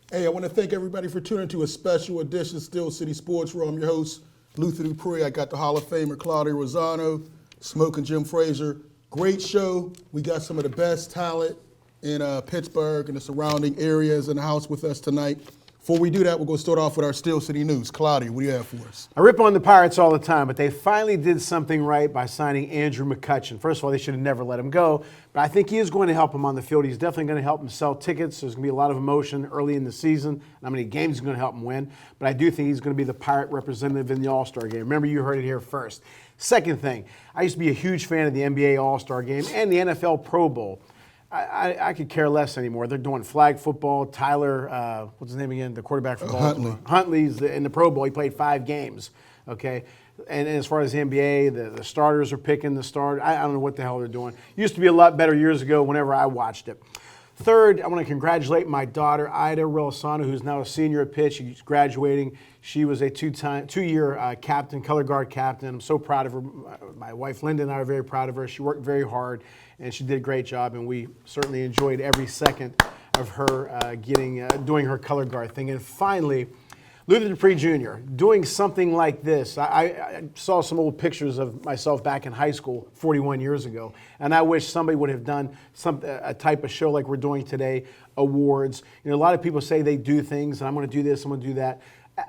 Hey, I want to thank everybody for tuning to a special edition of Steel City Sports Room. I'm your host, Luther Dupree. I got the Hall of Famer Claudia Rosano, Smoking Jim Frazier. Great show. We got some of the best talent in Pittsburgh and the surrounding areas in the house with us tonight. Before we do that, we're going to start off with our Steel City news. Claudia, what do you have for us? I rip on the Pirates all the time, but they finally did something right by signing Andrew McCutchen. First of all, they should have never let him go, but I think he is going to help him on the field. He's definitely going to help him sell tickets. There's going to be a lot of emotion early in the season. How many games he's going to help him win, but I do think he's going to be the Pirate representative in the All-Star game. Remember, you heard it here first. Second thing, I used to be a huge fan of the NBA All-Star game and the NFL Pro Bowl. I could care less anymore. They're doing flag football. Tyler, what's his name again? The quarterback for Baltimore. Huntley's in the Pro Bowl. He played 5 games, okay? And as far as the NBA, the starters are picking the start. I don't know what the hell they're doing. Used to be a lot better years ago whenever I watched it. Third, I want to congratulate my daughter, Ida Relisano, who's now a senior at Pitt. She's graduating. She was a two-year captain, color guard captain. I'm so proud of her. My wife, Linda, and I are very proud of her. She worked very hard, and she did a great job, and we certainly enjoyed every second of her doing her color guard thing. And finally, Luther Dupree Jr. doing something like this. I saw some old pictures of myself back in high school 41 years ago, and I wish somebody would have done a type of show like we're doing today, awards. You know, a lot of people say they do things, and I'm going to do this, I'm going to do that.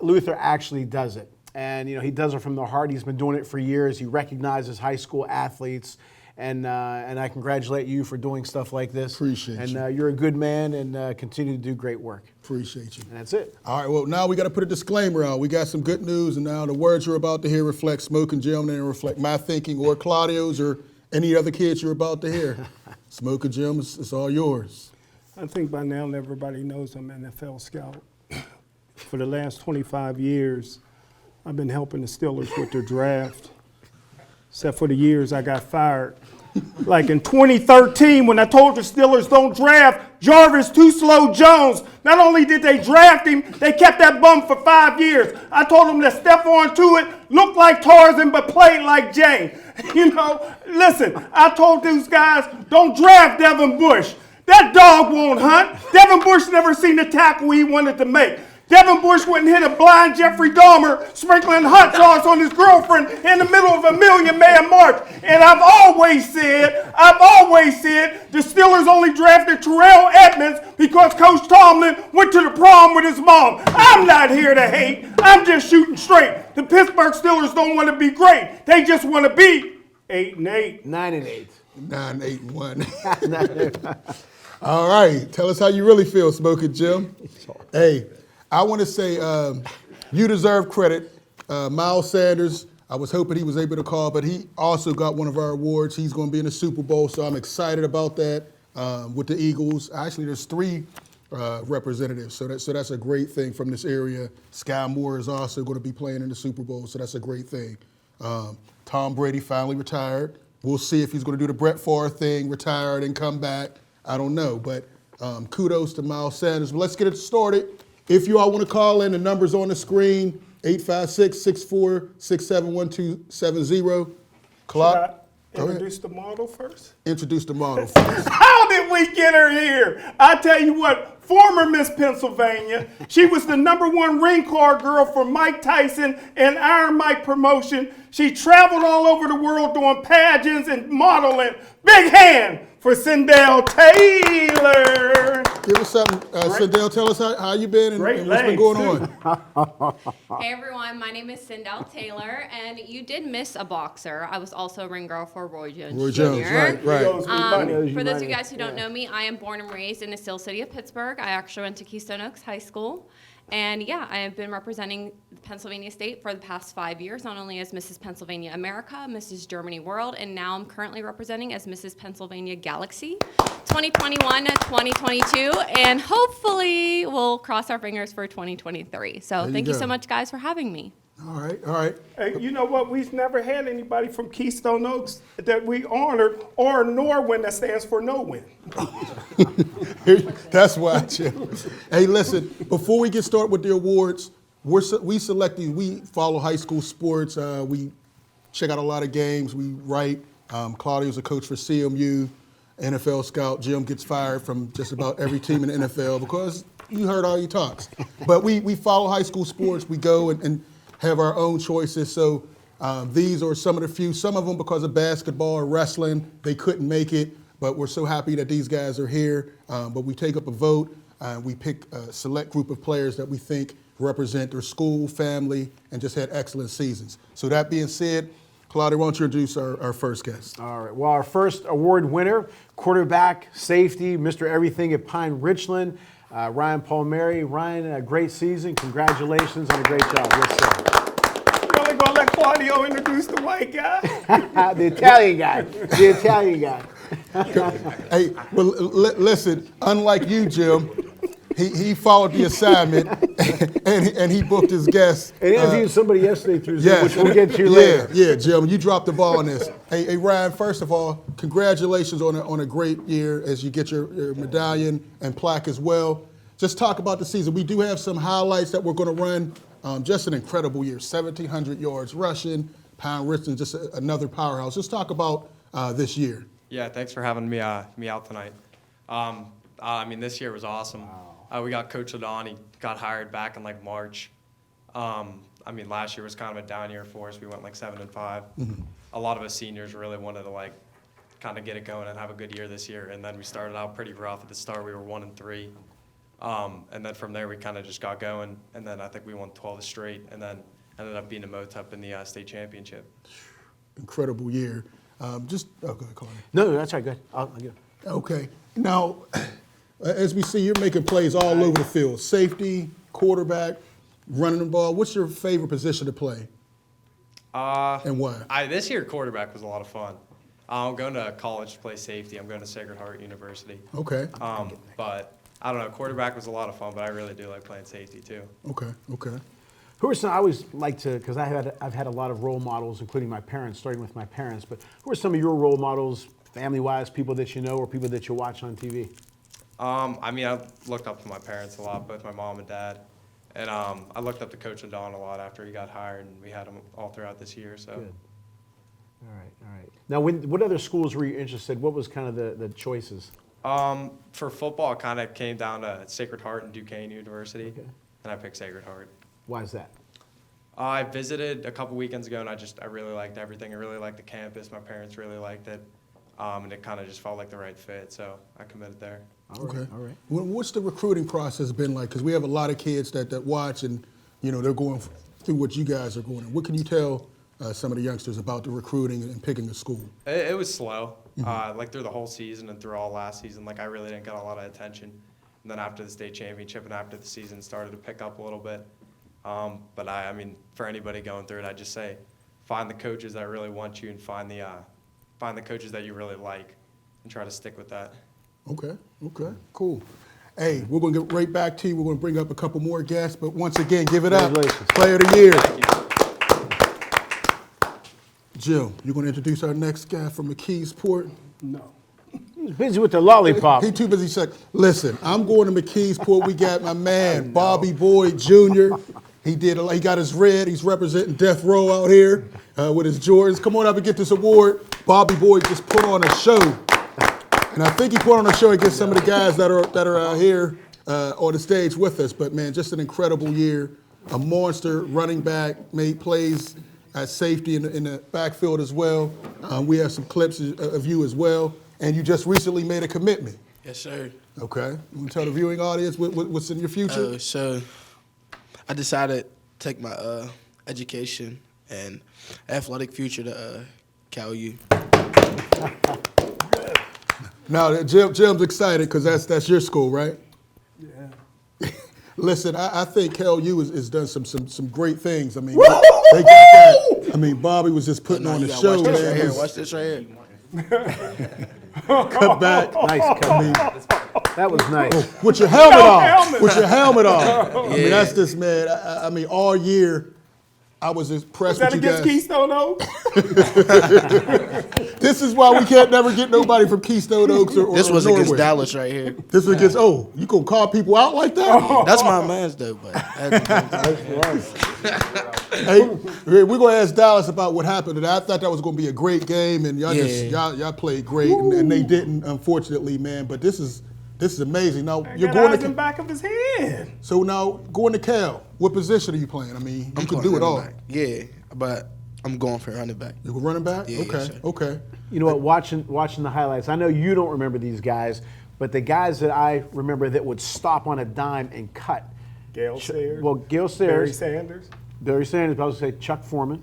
Luther actually does it, and you know he does it from the heart. He's been doing it for years. He recognizes high school athletes. And I congratulate you for doing stuff like this. Appreciate you. And you're a good man and continue to do great work. Appreciate you. And that's it. All right, well, now we got to put a disclaimer out. We got some good news, and now the words you're about to hear reflect Smoking Jim, and reflect my thinking or Claudio's or any other kids you're about to hear. Smoking Jim, it's all yours. I think by now everybody knows I'm an NFL scout. For the last 25 years, I've been helping the Steelers with their draft. Except for the years I got fired. Like in 2013, when I told the Steelers don't draft Jarvis Too Slow Jones, not only did they draft him, they kept that bum for 5 years. I told them that Stephon Tuitt looked like Tarzan but played like Jay. You know, listen, I told these guys, don't draft Devin Bush. That dog won't hunt. Devin Bush never seen the tackle he wanted to make. Devin Bush wouldn't hit a blind Jeffrey Dahmer sprinkling hot sauce on his girlfriend in the middle of a million-man march. And I've always said, the Steelers only drafted Terrell Edmonds because Coach Tomlin went to the prom with his mom. I'm not here to hate. I'm just shooting straight. The Pittsburgh Steelers don't want to be great. They just want to be 8-8. 9-8. 9-8-1. All right, tell us how you really feel, Smoking Jim. Hey. I want to say you deserve credit. Miles Sanders, I was hoping he was able to call, but he also got one of our awards. He's going to be in the Super Bowl, so I'm excited about that with the Eagles. Actually, there's 3 representatives, so that's a great thing from this area. Sky Moore is also going to be playing in the Super Bowl, so that's a great thing. Tom Brady finally retired. We'll see if he's going to do the Brett Favre thing, retired and come back. I don't know, but kudos to Miles Sanders. But let's get it started. If you all want to call in, the number's on the screen, 856-646-71270. Should I introduce the model first? Introduce the model first. How did we get her here? I tell you what, former Miss Pennsylvania. She was the #1 ring car girl for Mike Tyson and Iron Mike promotion. She traveled all over the world doing pageants and modeling. Big hand for Sindel Taylor. Give us something, Sindel. Tell us how you been and what's been going on. Hey everyone, my name is Sindel Taylor, and you did miss a boxer. I was also a ring girl for Roy Jones. Roy Jones, right. For those of you guys who don't know me, I am born and raised in the Steel City of Pittsburgh. I actually went to Keystone Oaks High School. And yeah, I have been representing Pennsylvania State for the past 5 years, not only as Mrs. Pennsylvania America, Mrs. Germany World, and now I'm currently representing as Mrs. Pennsylvania Galaxy 2021 to 2022, and hopefully we'll cross our fingers for 2023. So thank you so much, guys, for having me. All right. Hey, you know what? We've never had anybody from Keystone Oaks that we honored, or Norwin, that stands for no win. That's why, Jim. Hey, listen, before we get started with the awards, we follow high school sports. We check out a lot of games. We write. Claudio's a coach for CMU. NFL scout. Jim gets fired from just about every team in the NFL because you heard all he talks. But we follow high school sports. We go and have our own choices. So these are some of the few. Some of them because of basketball or wrestling, they couldn't make it. But we're so happy that these guys are here. But we take up a vote. We pick a select group of players that we think represent their school, family, and just had excellent seasons. So that being said, Claudia, why don't you introduce our first guest? All right. Well, our first award winner, quarterback, safety, Mr. Everything at Pine Richland, Ryan Palmieri. Ryan, a great season. Congratulations on a great job. Yes, sir. You're only gonna let Claudio introduce the white guy? The Italian guy. The Italian guy. Hey, well, listen, unlike you, Jim, he followed the assignment and he booked his guests. And interviewed somebody yesterday through Zoom, which we'll get to later. Yeah, Jim, you dropped the ball on this. Hey, Ryan, first of all, congratulations on a great year as you get your medallion and plaque as well. Just talk about the season. We do have some highlights that we're going to run. Just an incredible year, 1,700 yards rushing, Pine Richland, just another powerhouse. Just talk about this year. Yeah, thanks for having me out tonight. I mean, this year was awesome. We got Coach Ladon. He got hired back in like March. I mean, last year was kind of a down year for us. We went like 7-5. Mm-hmm. A lot of us seniors really wanted to like kind of get it going and have a good year this year. And then we started out pretty rough at the start. We were 1-3. And then from there we kind of just got going. And then I think we won 12 straight. And then ended up being a MOTUP in the state championship. Incredible year. Go ahead, Claudia. No, that's all right. Good. I'll get it. Okay. Now, as we see, you're making plays all over the field. Safety, quarterback, running the ball. What's your favorite position to play? And why? This year, quarterback was a lot of fun. I'm going to college to play safety. I'm going to Sacred Heart University. Okay. But I don't know. Quarterback was a lot of fun, but I really do like playing safety too. Okay. Who are some? I always like to, because I've had a lot of role models, including my parents, starting with my parents. But who are some of your role models, family-wise, people that you know, or people that you watch on TV? I mean, I looked up to my parents a lot, both my mom and dad, and I looked up to Coach Ladon a lot after he got hired, and we had him all throughout this year. So. Good. All right. Now, what other schools were you interested? What was kind of the choices? For football, it kind of came down to Sacred Heart and Duquesne University, and I picked Sacred Heart. Why is that? I visited a couple weekends ago, and I really liked everything. I really liked the campus. My parents really liked it, and it kind of just felt like the right fit, so I committed there. All right. What's the recruiting process been like? Because we have a lot of kids that watch, and they're going through what you guys are going through. What can you tell some of the youngsters about the recruiting and picking a school? It was slow, like through the whole season and through all last season. Like I really didn't get a lot of attention, and then after the state championship and after the season started to pick up a little bit. But I mean, for anybody going through it, I just say, find the coaches that really want you and find the coaches that you really like, and try to stick with that. Okay, cool. Hey, we're going to get right back to you. We're going to bring up a couple more guests, but once again, give it up. Player of the year. Thank you. Jill, you going to introduce our next guy from McKeesport? No. He's busy with the lollipop. He too busy saying, listen, I'm going to McKeesport. We got my man, Bobby Boyd Jr. He got his red. He's representing Death Row out here with his Jordans. Come on up and get this award. Bobby Boyd just put on a show. And I think he put on a show against some of the guys that are here on the stage with us. But, man, just an incredible year. A monster running back, made plays at safety in the backfield as well. We have some clips of you as well. And you just recently made a commitment. Yes, sir. Okay. You want to tell the viewing audience what's in your future? So I decided to take my education and athletic future to Cal U. Now, Jim's excited because that's your school, right? Yeah. Listen, I think Cal U has done some great things. I mean, they got that. I mean, Bobby was just putting on the show, watch this man. right here. Watch this right here. Cut back. Nice cut. That was nice. With your helmet on. With your helmet on. I mean, that's this man. I mean, all year, I was Was impressed that with you against guys. Keystone Oaks? This is why we can't never get nobody from Keystone Oaks or This was Norway. against Dallas right here. This was against, you gonna call people out like that? That's my man's though, but Hey, we're gonna ask Dallas about what happened. And I thought that was gonna be a great game, and y'all played great, and they didn't, unfortunately, man. But this is amazing. Now you're going in the to back of his head. so now going to Cal. What position are you playing? I mean, you can playing do it all. running back. Yeah, but I'm going for running back. You can running back. Yeah, Okay, yes, sir. okay. You know what? Watching the highlights, I know you don't remember these guys, but the guys that I remember that would stop on a dime and cut. Gail Sayers. Well, Gil Barry Sayers, Sanders. Barry Sanders, I was going to say Chuck Foreman.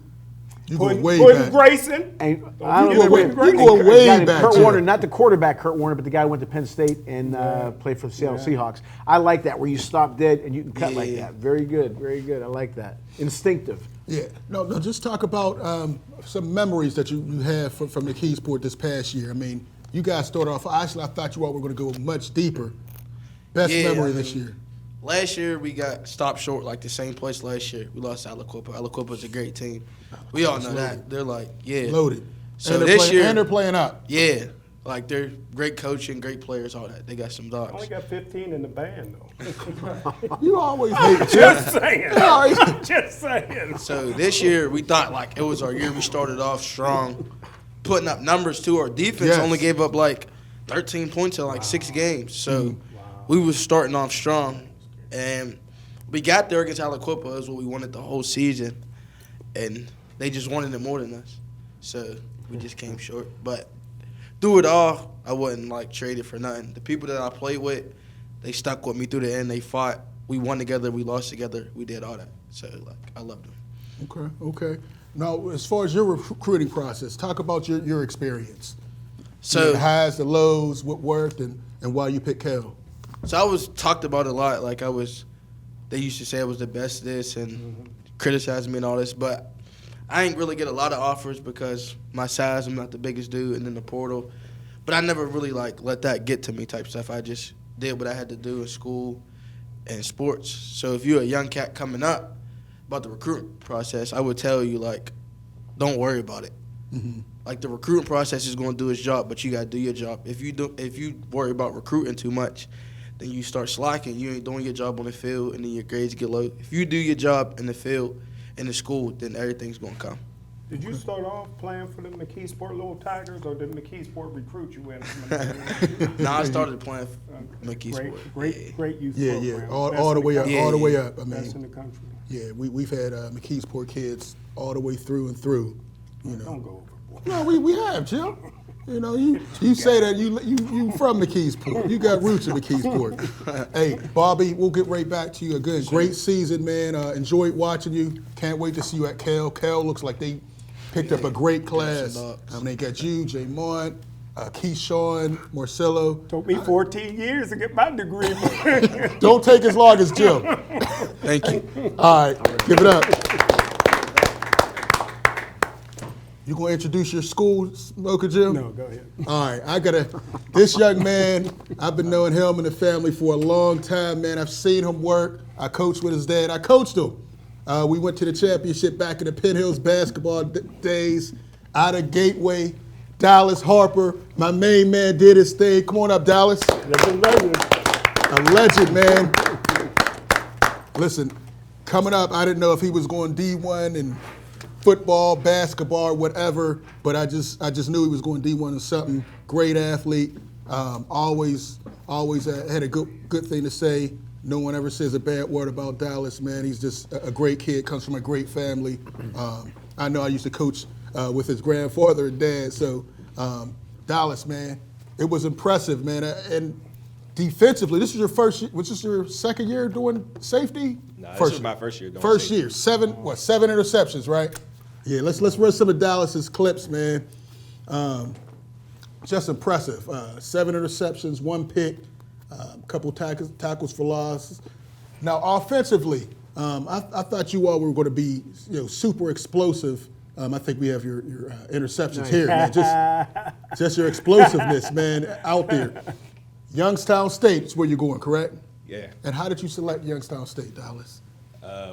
You going way Quentin back. Grayson. And Oh, I don't you remember. going and way a guy named back, Kurt Jim. Warner, not the quarterback Kurt Warner, but the guy who went to Penn State and played for the Seattle Seahawks. I like that, where you stop dead and you can cut like that. Very good, very good. I like that. Instinctive. Yeah. No. Just talk about some memories that you have from the Keysport this past year. I mean, you guys started off. Actually, I thought you all were going to go much deeper. Best memory this year. Last year we got stopped short like the same place last year. We lost to Aliquippa. Aliquippa's a great team. We all know that. They're like, Loaded. So and this year, and they're playing up. yeah, like they're great coaching, great players, all that. They got some Only dogs. got 15 in the band, though. You always hate Jim. Just saying. always- Just saying. So this year we thought like it was our year. We started off strong, putting up numbers too. Our defense Yes. only gave up like 13 points in like 6 games. So we was starting off strong, and we got there against Aliquippa. Is what we wanted the whole season, and they just wanted it more than us. So we just came short. But through it all, I wouldn't like trade it for nothing. The people that I played with, they stuck with me through the end. They fought. We won together. We lost together. We did all that. So like I loved them. Okay. Now, as far as your recruiting process, talk about your experience. So the highs, the lows, what worked, and why you picked Cal. So I was talked about a lot. Like they used to say I was the best this and criticize me and all this. But I ain't really get a lot of offers because my size, I'm not the biggest dude, and then the portal. But I never really like let that get to me type stuff. I just did what I had to do in school and sports. So if you're a young cat coming up about the recruitment process, I would tell you like, don't worry about it. Like the recruiting process is going to do its job, but you got to do your job. If you worry about recruiting too much, then you start slacking. You ain't doing your job on the field, and then your grades get low. If you do your job in the field, in the school, then everything's going to come. Did you start off playing for the McKeesport Little Tigers, or did McKeesport recruit you in? I started playing for McKeesport. Great youth Yeah, program. all the way up, Yeah, all the way yeah. up. I Best in mean, the country. yeah, we've had McKeesport kids all the way through and through. You know. Don't go overboard. No, we have, Jim. You know, you say that you from McKeesport. You got roots in McKeesport. Hey, Bobby, we'll get right back to you. Again, great season, man. Enjoyed watching you. Can't wait to see you at Cal. Cal looks like they picked up a great class. They got you, Jay Mont, Keyshawn, Marcelo. Took me 14 years to get my degree. Don't take as long as Jim. Thank you. All right, give it up. You gonna introduce your school, Smoker Jim? No, go ahead. All right, this young man, I've been knowing him and the family for a long time, man. I've seen him work. I coached with his dad. I coached him. We went to the championship back in the Penn Hills basketball days, out of Gateway. Dallas Harper, my main man, did his thing. Come on up, Dallas. A legend, man. Listen, coming up, I didn't know if he was going D1 and football, basketball, whatever, but I just knew he was going D1 and something. Great athlete, always had a good thing to say. No one ever says a bad word about Dallas, man. He's just a great kid, comes from a great family. I know I used to coach with his grandfather and dad, so Dallas, man, it was impressive, man. And defensively, this is your was this your second year doing safety? No, this was my first year doing First safety. year, seven interceptions, right? Yeah, let's run some of Dallas's clips, man. Just impressive. 7 interceptions, 1 pick, a couple tackles for loss. Now, offensively, I thought you all were going to be, super explosive. I think we have your interceptions here, man. Just your explosiveness, man, out there. Youngstown State is where you're going, correct? Yeah. And how did you select Youngstown State, Dallas?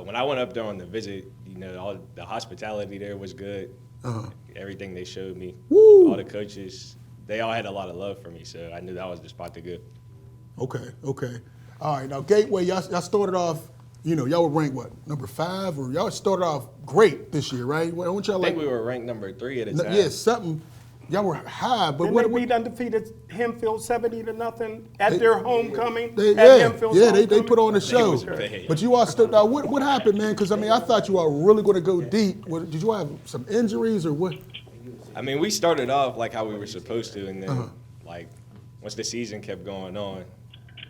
When I went up there on the visit, all the hospitality there was good. Everything they showed me, Woo. all the coaches, they all had a lot of love for me, so I knew that was the spot to go. Okay. All right, now Gateway, y'all started off, y'all were ranked what, number 5? Or y'all started off great this year, right? Weren't y'all I think we were ranked number 3 at the time. Yeah, something. Y'all were high, but Didn't they beat undefeated Hempfield 70-0 at their homecoming? They put on a show. But you all stood out. What happened, man? Because, I thought you all were really going to go deep. Did you have some injuries or what? We started off like how we were supposed to, and then, once the season kept going on,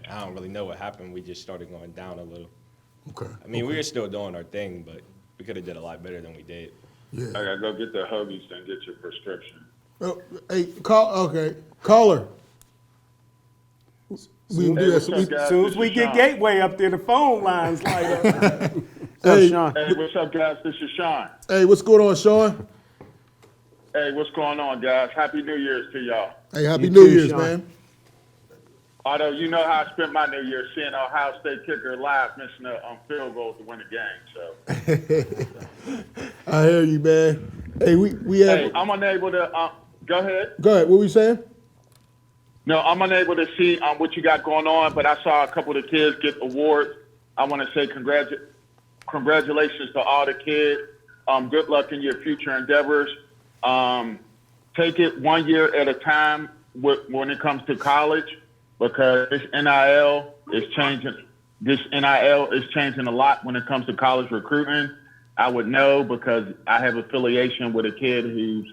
I don't really know what happened. We just started going down a little. Okay. We were still doing our thing, but we could have did a lot better than we did. Yeah. I gotta go get the Hoagies and get your prescription. Hey, caller. We can do that. what's up, guys? As soon as This we is get Sean. Gateway up there, the phone lines light up. Hey, Sean. Hey, what's up, guys? This is Sean. hey, what's going on, Sean? Hey, what's going on, guys? Happy New Year's to y'all. Hey, happy You New too, Year's, Sean. man. Although you know how I spent my New Year, seeing Ohio State kicker live missing a field goal to win the game. So, I hear you, man. Hey, we have. hey, I'm unable to. Go ahead. Go ahead. What were you saying? No, I'm unable to see what you got going on, but I saw a couple of the kids get awards. I want to say congratulations to all the kids. Good luck in your future endeavors. Take it 1 year at a time when it comes to college, because this NIL is changing. This NIL is changing a lot when it comes to college recruiting. I would know because I have affiliation with a kid who's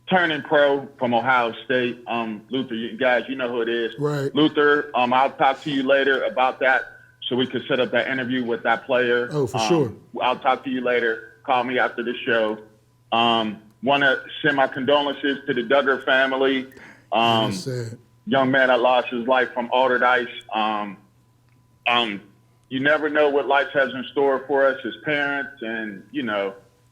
turning pro from Ohio State. Luther, you guys, you know who it is. Right. Luther, I'll talk to you later about that so we can set up that interview with that player. Oh, for sure. I'll talk to you later. Call me after the show. Want to send my condolences to the Duggar family. Sad. Young man that lost his life from altered ice. You never know what life has in store for us as parents, and,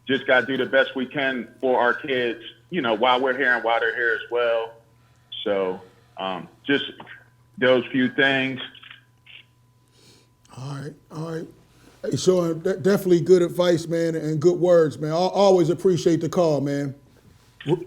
just got to do the best we can for our kids, while we're here and while they're here as well. So just those few things. All right. Hey, Sean, definitely good advice, man, and good words, man. I always appreciate the call, man. Real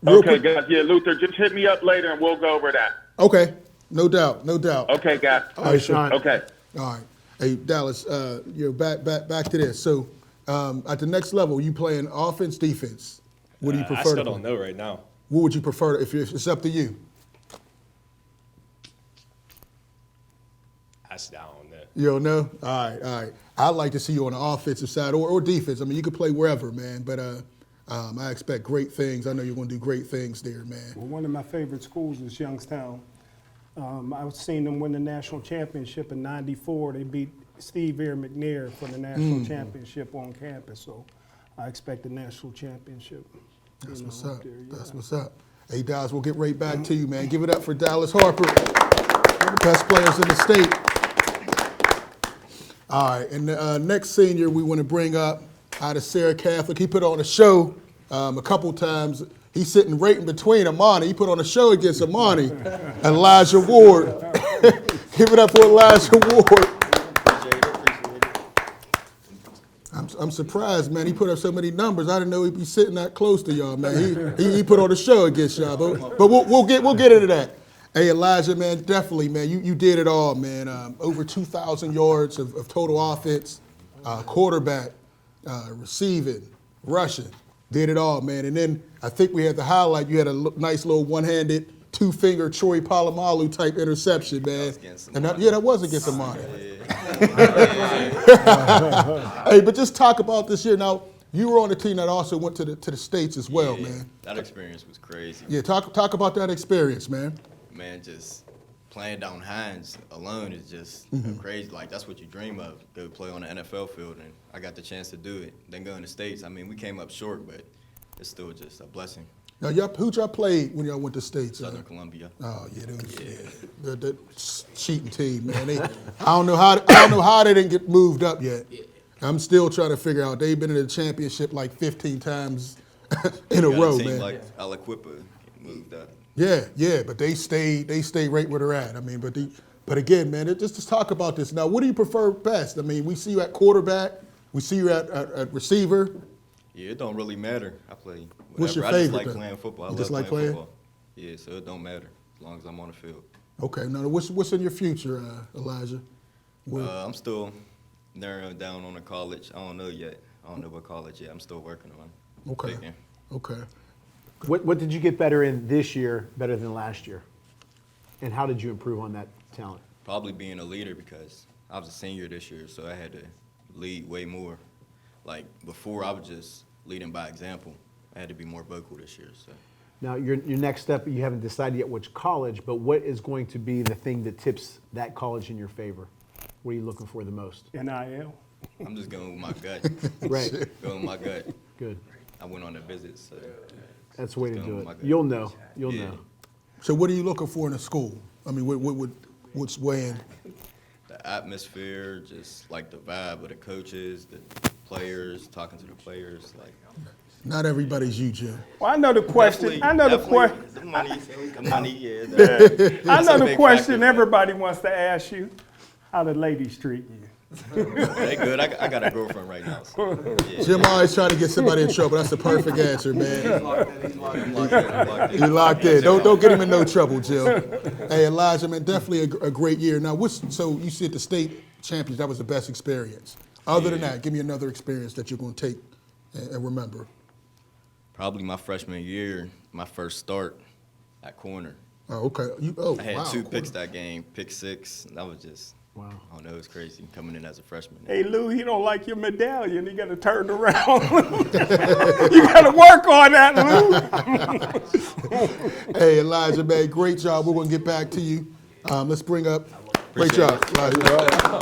Okay, quick- guys. Yeah, Luther, just hit me up later and we'll go over that. Okay, no doubt. Okay, guys. All right, Sean. Okay. All right. Hey, Dallas, back to this. So, at the next level, you playing offense, defense? What do you prefer? I still to don't play? know right now. What would you prefer if it's up to you? I don't know. You don't know? All right. I'd like to see you on the offensive side or defense. You could play wherever, man. But I expect great things. I know you're going to do great things there, man. Well, one of my favorite schools is Youngstown. I've seen them win the national championship in '94. They beat Steve Air McNair for the national championship on campus. So I expect the national championship. That's you know, what's up. up there, yeah. That's what's up. Hey, Dallas, we'll get right back to you, man. Give it up for Dallas Harper, one of the best players in the state. All right, and the next senior we want to bring up out of Sarah Catholic. He put on a show a couple times. He's sitting right in between Amani. He put on a show against Amani. Elijah Ward. Give it up for Elijah Ward. I'm surprised, man. He put up so many numbers. I didn't know he'd be sitting that close to y'all, man. He put on a show against y'all, but we'll get into that. Hey, Elijah, man, definitely, man. You did it all, man. Over 2,000 yards of total offense, quarterback, receiving, rushing. Did it all, man. And then I think we had the highlight. You had a nice little one-handed, two-finger Troy Polamalu type interception, man. That was against Amani. Hey, but just talk about this year. Now, you were on the team that also went to the States as well, man. That experience was crazy. Yeah, talk about that experience, man. Man, just playing down Hines alone is just crazy. Like, that's what you dream of, go play on the NFL field, and I got the chance to do it. Then go in the States. We came up short, but it's still just a blessing. Now, who'd y'all play when y'all went to States? Southern Columbia. Oh yeah, the cheating team, man. I don't know how they didn't get moved up yet. I'm still trying to figure out. They've been in the championship like 15 times in a row, team man. like Aliquippa moved up. Yeah, but they stay right where they're at. But again, man, just talk about this now. What do you prefer best? We see you at quarterback. We see you at receiver. Yeah, it don't really matter. I play whatever. What's your I just favorite, like though? playing football. I You love just like playing playing? football. Yeah, so it don't matter as long as I'm on the field. Okay. Now, what's in your future, Elijah? I'm still narrowing down on a college. I don't know yet. I don't know what college yet. I'm still working on. Okay. Picking. Okay. What did you get better in this year, better than last year? And how did you improve on that talent? Probably being a leader because I was a senior this year, so I had to lead way more. Like before, I was just leading by example. I had to be more vocal this year. So Now, your next step, you haven't decided yet which college, but what is going to be the thing that tips that college in your favor? What are you looking for the most? NIL. I'm just going with my gut. Right. Going with my gut. Good. I went on a visit, so That's the way to Going do with my it. gut. You'll know. You'll Yeah. know. So what are you looking for in a school? I mean, what's weighing? the atmosphere, just like the vibe of the coaches, the players, talking to the players, like. Not everybody's you, Jim. Well, I know the question. I know the question. The money, yeah. I That's know a the big question factor. everybody wants to ask you. How the ladies treat you? They good. I got a girlfriend right now. So, yeah. Jim always trying to get somebody in trouble. That's the perfect answer, man. I'm locked in. You locked in. Don't get him in no trouble, Jim. Hey, Elijah, man, definitely a great year. Now, so you said the state champions, that was the best experience. Other than that, give me another experience that you're going to take and remember. Probably my freshman year, my first start at corner. Oh, okay. I had wow, two cool. picks that game, pick six. That was just, Wow. I don't know, it was crazy coming in as a freshman. Hey, Lou, he don't like your medallion. He got to turn it around. You got to work on that, Lou. Hey, Elijah, man, great job. We're going to get back to you. Let's bring up. Great job, Elijah.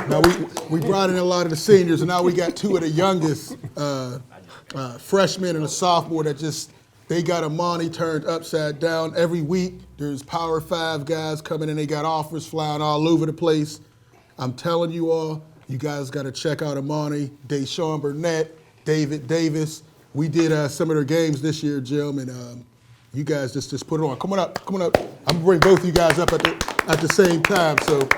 Now, we brought in a lot of the seniors, and now we got two of the youngest freshmen and a sophomore that just, they got Amani turned upside down. Every week, there's Power 5 guys coming in. They got offers flying all over the place. I'm telling you all, you guys got to check out Amani, Deshaun Burnett, David Davis. We did some of their games this year, Jim, and you guys just put it on. Come on up. I'm gonna bring both of you guys up at the same time. So,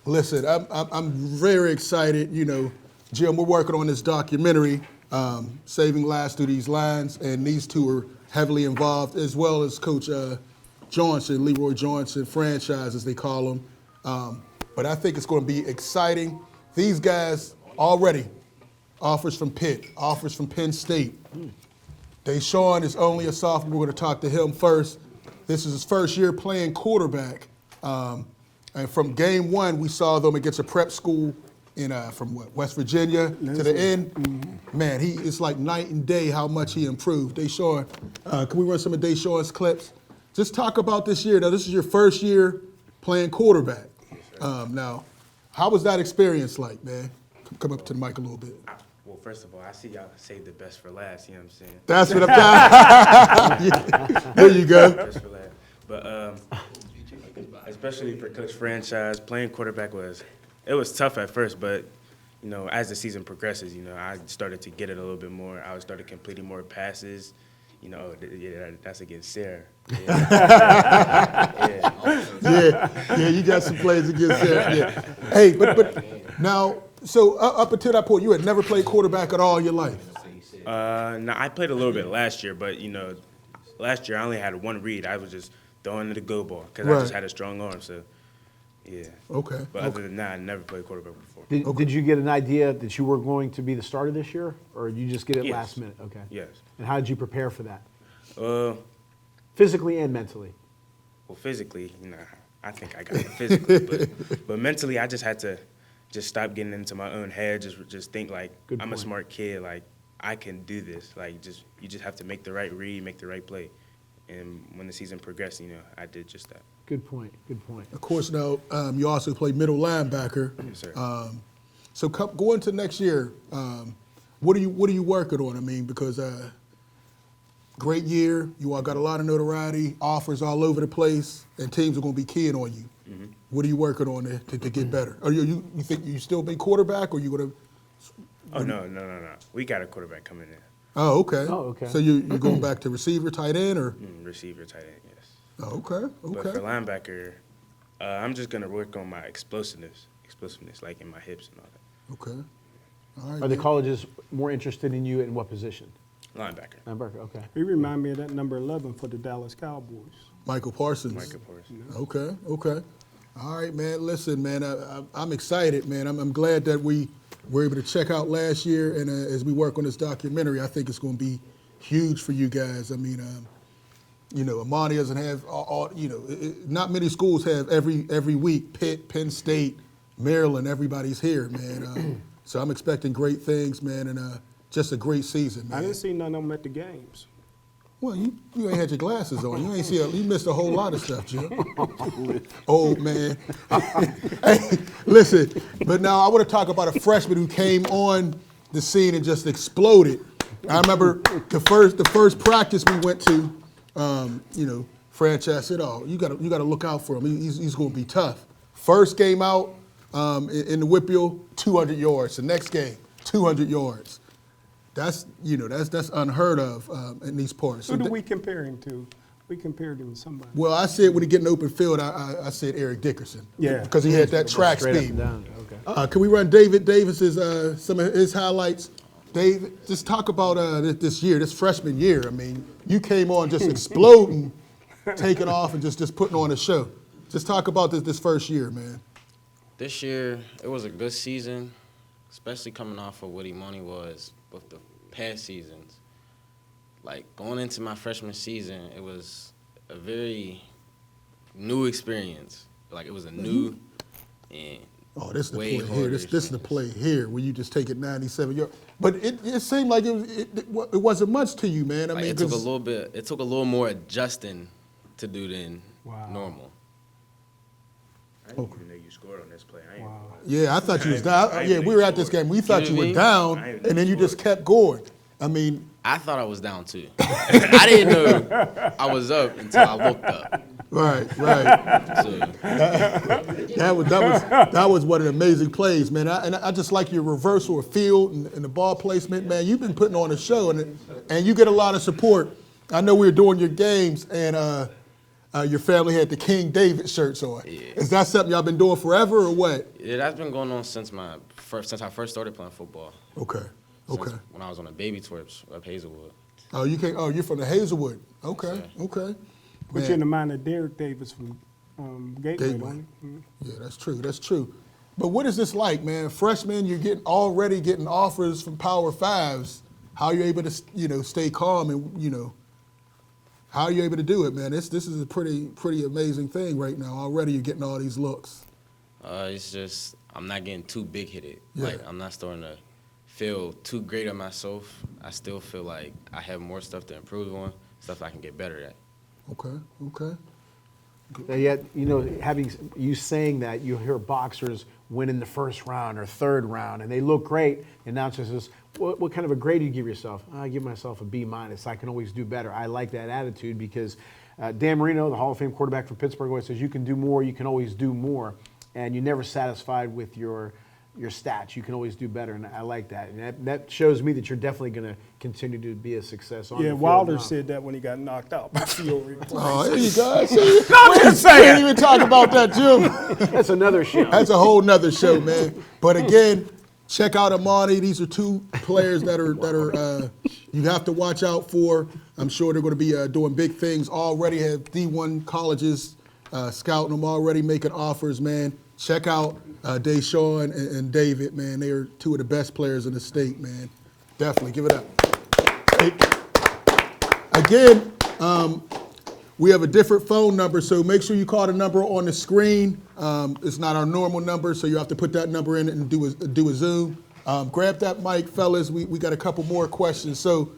listen, I'm very excited. You know, Jim, we're working on this documentary, Saving Lives Through These Lines, and these two are heavily involved, as well as Coach Johnson, Leroy Johnson, franchise as they call him. But I think it's going to be exciting. These guys already offers from Pitt, offers from Penn State. Deshaun is only a sophomore. We're going to talk to him first. This is his first year playing quarterback. And from game one, we saw them against a prep school from West Virginia to the end. Man, it's like night and day how much he improved. Deshaun, can we run some of Deshaun's clips? Just talk about this year. Now, this is your first year playing quarterback. Now, how was that experience like, man? Come up to the mic a little bit. Well, first of all, I see y'all saved the best for last, you know what I'm saying? That's what I'm There you go. Best for last. But especially for Coach Franchise, playing quarterback was tough at first, but you know, as the season progresses, you know, I started to get it a little bit more. I started completing more passes. You know, that's against Sarah. Yeah, you got some plays against Sarah. Yeah. Hey, but now, so up until that point, you had never played quarterback at all in your life. No, I played a little bit last year, but you know, last year I only had one read. I was just throwing the go ball because I just had a strong arm. So, yeah. Okay. But other than that, I never played quarterback before. Did you get an idea that you were going to be the starter this year, or did you just get it Yes. last minute? Okay. Yes. And how did you prepare for that, Well, physically and mentally? physically, you know, I think I got it physically, but mentally, I just had to just stop getting into my own head. Just think like Good I'm a point. smart kid. Like I can do this. Like you just have to make the right read, make the right play. And when the season progressed, you know, I did just that. Good point. Good point. Of course, now you also play middle linebacker. Yes, sir. So going to next year, what are you working on? I mean, because great year, you all got a lot of notoriety, offers all over the place, and teams are going to be keying on you. Mm-hmm. What are you working on to get better? Are you think you still be quarterback, or you going to? Oh no. We got a quarterback coming in. Oh, okay. Oh, okay. So you're going back to receiver, tight end, or? Receiver, tight end, yes. Oh, okay. But for Okay. linebacker, I'm just gonna work on my explosiveness. explosiveness, like in my hips and all that. Okay. All right. Are the man. colleges more interested in you in what position? Linebacker. Linebacker, okay. He remind me of that number 11 for the Dallas Cowboys. Michael Parsons. Michael Parsons. Okay. All right, man. Listen, man, I'm excited, man. I'm glad that we were able to check out last year, and as we work on this documentary, I think it's going to be huge for you guys. I mean, you know, Amani doesn't have all you know, not many schools have every week. Pitt, Penn State, Maryland, everybody's here, man. So I'm expecting great things, man, and just a great season, man. I didn't see none of them at the games. Well, you ain't had your glasses on. You ain't see you missed a whole lot of stuff, Jim. Old man. Hey, listen, but now I want to talk about a freshman who came on the scene and just exploded. I remember the first practice we went to. You know, franchise said, "Oh, you got to look out for him. He's going to be tough." First game out in the Whitfield, 200 yards. The next game, 200 yards. That's unheard of in these parts. Who do we compare him to? We compared him to somebody. Well, I said when he get an open field, I said Eric Dickerson. Yeah. Because he had that track Straight up speed. and down, okay. Can we run David Davis's some of his highlights? David, just talk about this year, this freshman year. I mean, you came on just exploding, taking off, and just putting on a show. Just talk about this first year, man. This year, it was a good season, especially coming off of what Imani was with the past seasons. Like, going into my freshman season, it was a very new experience. Like, it was a new and Oh, this is the way play here. This is the play here where you just take it 97 yards. But it seemed like it wasn't much to you, man. I Like, mean, it took a little more adjusting to do than Wow. normal. I didn't even know you scored on this play. I ain't gonna lie. Yeah, I thought you was I down. didn't Yeah, think we were you at this scored. game. We thought You you know were what I mean? down, I didn't and then you score. just kept going. I mean, I thought I was down too. I didn't know I was up until I looked up. right. So That was one of the amazing plays, man. I just like your reversal of field and the ball placement, man. You've been putting on a show, and you get a lot of support. I know we were doing your games, and your family had the King David shirts on. Yeah. Is that something y'all been doing forever, or what? yeah, that's been going on since I first started playing football. Okay. Since Okay. when I was on the baby torch up Hazelwood. Oh, you're from the Hazelwood. Okay. Yes, sir. Okay. Put you in the mind of Derek Davis from Gateway, Gateway. don't you? Yeah, that's true. That's true. But what is this like, man? Freshman, you're already getting offers from Power Fives. How are you able to, stay calm and, how are you able to do it, man? This is a pretty amazing thing right now. Already you're getting all these looks. It's just I'm not getting too big headed. Yeah. Like I'm not starting to feel too great of myself. I still feel like I have more stuff to improve on, stuff I can get better at. Okay. And yet, having you saying that, you hear boxers win in the first round or third round, and they look great. And announcers says, "What kind of a grade do you give yourself?" I give myself a B-. I can always do better. I like that attitude because Dan Marino, the Hall of Fame quarterback from Pittsburgh, always says, "You can do more. You can always do more," and you're never satisfied with your stats. You can always do better, and I like that. And that shows me that you're definitely going to continue to be a success on the Yeah, field Wilder now. said that when he got knocked out by Fiore. Oh, there you go. See, I'm just saying. We didn't even talk about that, Jim. That's another show. That's a whole nother show, man. But again, check out Amani. These are two players that are you have to watch out for. I'm sure they're going to be doing big things. Already have D1 colleges scouting them, already making offers, man. Check out Deshaun and David, man. They are two of the best players in the state, man. Definitely, give it up. Hey, again, we have a different phone number, so make sure you call the number on the screen. It's not our normal number, so you have to put that number in and do a Zoom. Grab that mic, fellas. We got a couple more questions. So,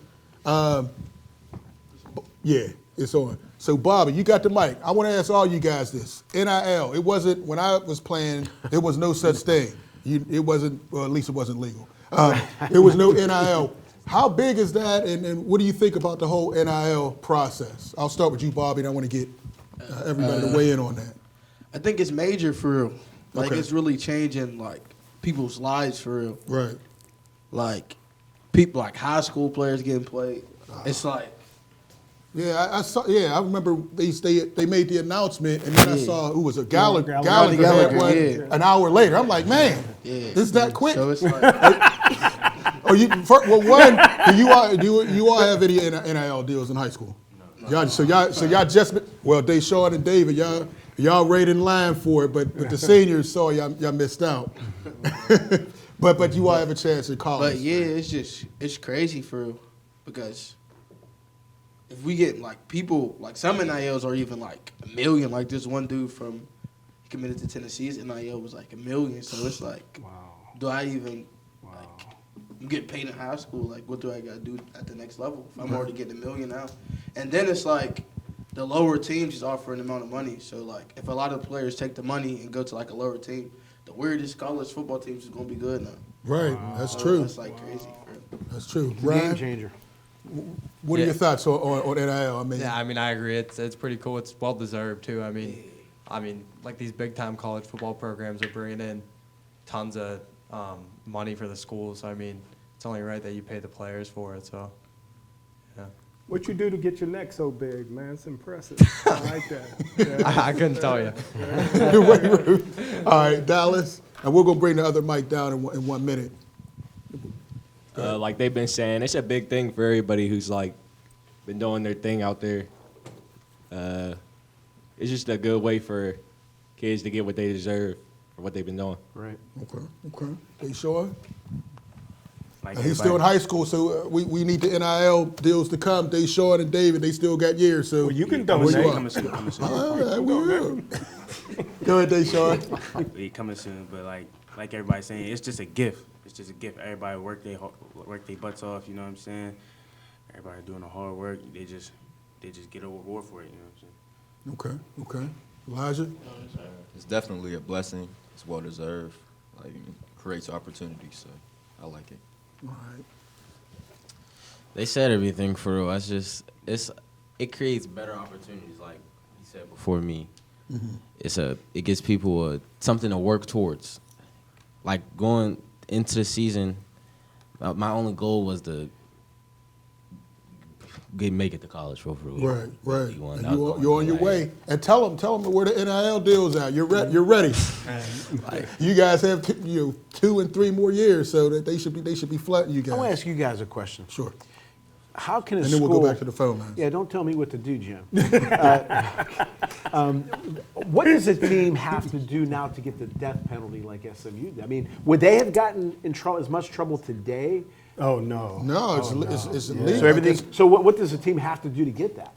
yeah, it's on. So, Bobby, you got the mic. I want to ask all you guys this. NIL, it wasn't, when I was playing, there was no such thing. It wasn't, well, at least it wasn't legal. There was no NIL. How big is that, and what do you think about the whole NIL process? I'll start with you, Bobby, and I want to get everybody to weigh in on that. I think it's major for real. Like, Okay. it's really changing, like, people's lives for real. Right. Like, people, like, high school players getting played. It's like, Yeah, I saw. Yeah, I remember they made the announcement, and then I saw who was a Gallagher Gallagher, had one yeah. an hour later. I'm like, man, Yeah. this that quick. So it's like, Oh, well, one, do you all have any NIL deals in high school? Y'all just Deshaun and David, y'all right in line for it, but the seniors saw y'all missed out. but you all have a chance at college. but yeah, it's crazy because if we get like people like some NILs are even like $1 million. Like this one dude he committed to Tennessee, his NIL was like $1 million. So it's like, do I even like? I'm getting paid in high school. Like, what do I got to do at the next level if I'm already getting $1 million now? And then it's like the lower teams is offering the amount of money. So like, if a lot of players take the money and go to like a lower team, the weirdest college football teams is gonna be good now. Right, that's true. That's like crazy. That's true. Game Ryan, changer. what are your thoughts on NIL? I mean, Yeah, I mean, I agree. It's pretty cool. It's well deserved too. I mean, like these big time college football programs are bringing in tons of money for the schools. I mean, it's only right that you pay the players for it. So, yeah. What you do to get your neck so big, man? It's impressive. I like that. Yeah. I couldn't tell you. All right, Dallas, and we're gonna bring the other mic down in 1 minute. Like they've been saying, it's a big thing for everybody who's like been doing their thing out there. It's just a good way for kids to get what they deserve for what they've been doing. Right. Okay. Deshaun? Like He's still in high school, so we need the NIL deals to come. Deshaun and David, they still got years. So Well, you can where donate. you coming are? soon. Coming soon. All right, we will. Go ahead, Deshaun. He coming soon, but like everybody's saying, it's just a gift. It's just a gift. Everybody work their butts off. You know what I'm saying? Everybody doing the hard work. They just get a reward for it. You know what I'm saying? Okay. Elijah? It's definitely a blessing. It's well deserved. Like, it creates opportunities, so I like it. All right. They said everything for real. It creates better opportunities, like he said before me. Mm-hmm. It gives people something to work towards. Like going into the season, my only goal was to make it to college for real. Right. D1. And you're on your way. And tell them where the NIL deal's at. You're ready. You guys have 2 and 3 more years, so that they should be flooding you guys. I want to ask you guys a question. Sure. How can a And school? then we'll go back to the phone lines. Yeah, don't tell me what to do, Jim. What does a team have to do now to get the death penalty like SMU did? I mean, would they have gotten in as much trouble today? Oh, no. No, it's illegal. So everything. So what does a team have to do to get that?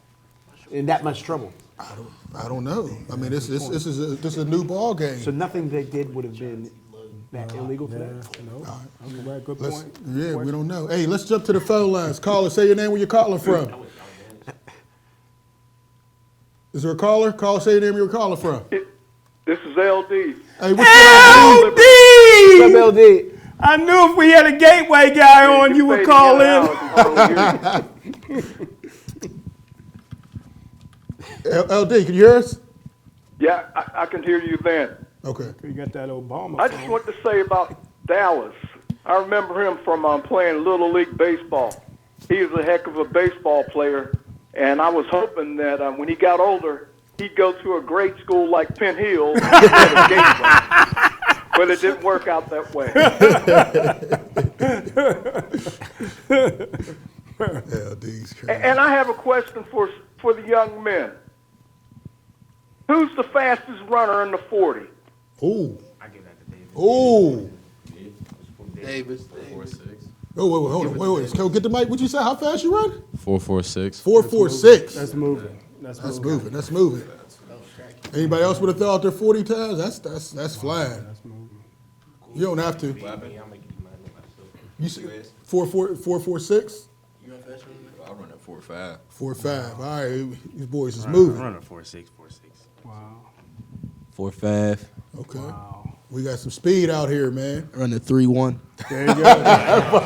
In that much trouble? I don't know. I mean, this is a new ball game. So nothing they did would have been that illegal today? No. Okay, right, good Let's- point. yeah, we don't know. Hey, let's jump to the phone lines. Caller, say your name, where you're calling from. Is there a caller? Caller, say your name, where you're calling from. This is LD. Hey, what's up? LD! What's up, LD? I knew if we had a gateway guy on, you would call in. LD, can you hear us? Yeah, I can hear you then. Okay. You got that Obama I just phone. want to say about Dallas. I remember him from playing Little League baseball. He was a heck of a baseball player, and I was hoping that when he got older, he'd go to a great school like Penn Hill instead of Gateway. But it didn't work out that way. LD's crazy. And I have a question for the young men. Who's the fastest runner in the 40? Ooh. I give that to David. Ooh. Davis. 4.46. Oh, hold on. Wait. Can we get the mic? What'd you say? How fast you run? 4.46. 4.46. That's moving. That's moving. Anybody else would have thought they're 40 times? That's flying. You don't have to. You said 4.46? I run at 4.5. 4.5. All right, these boys is I'm moving. running 4.6. Wow. 4.5. Okay. Wow. We got some speed out here, man. Running 3-1. There you go.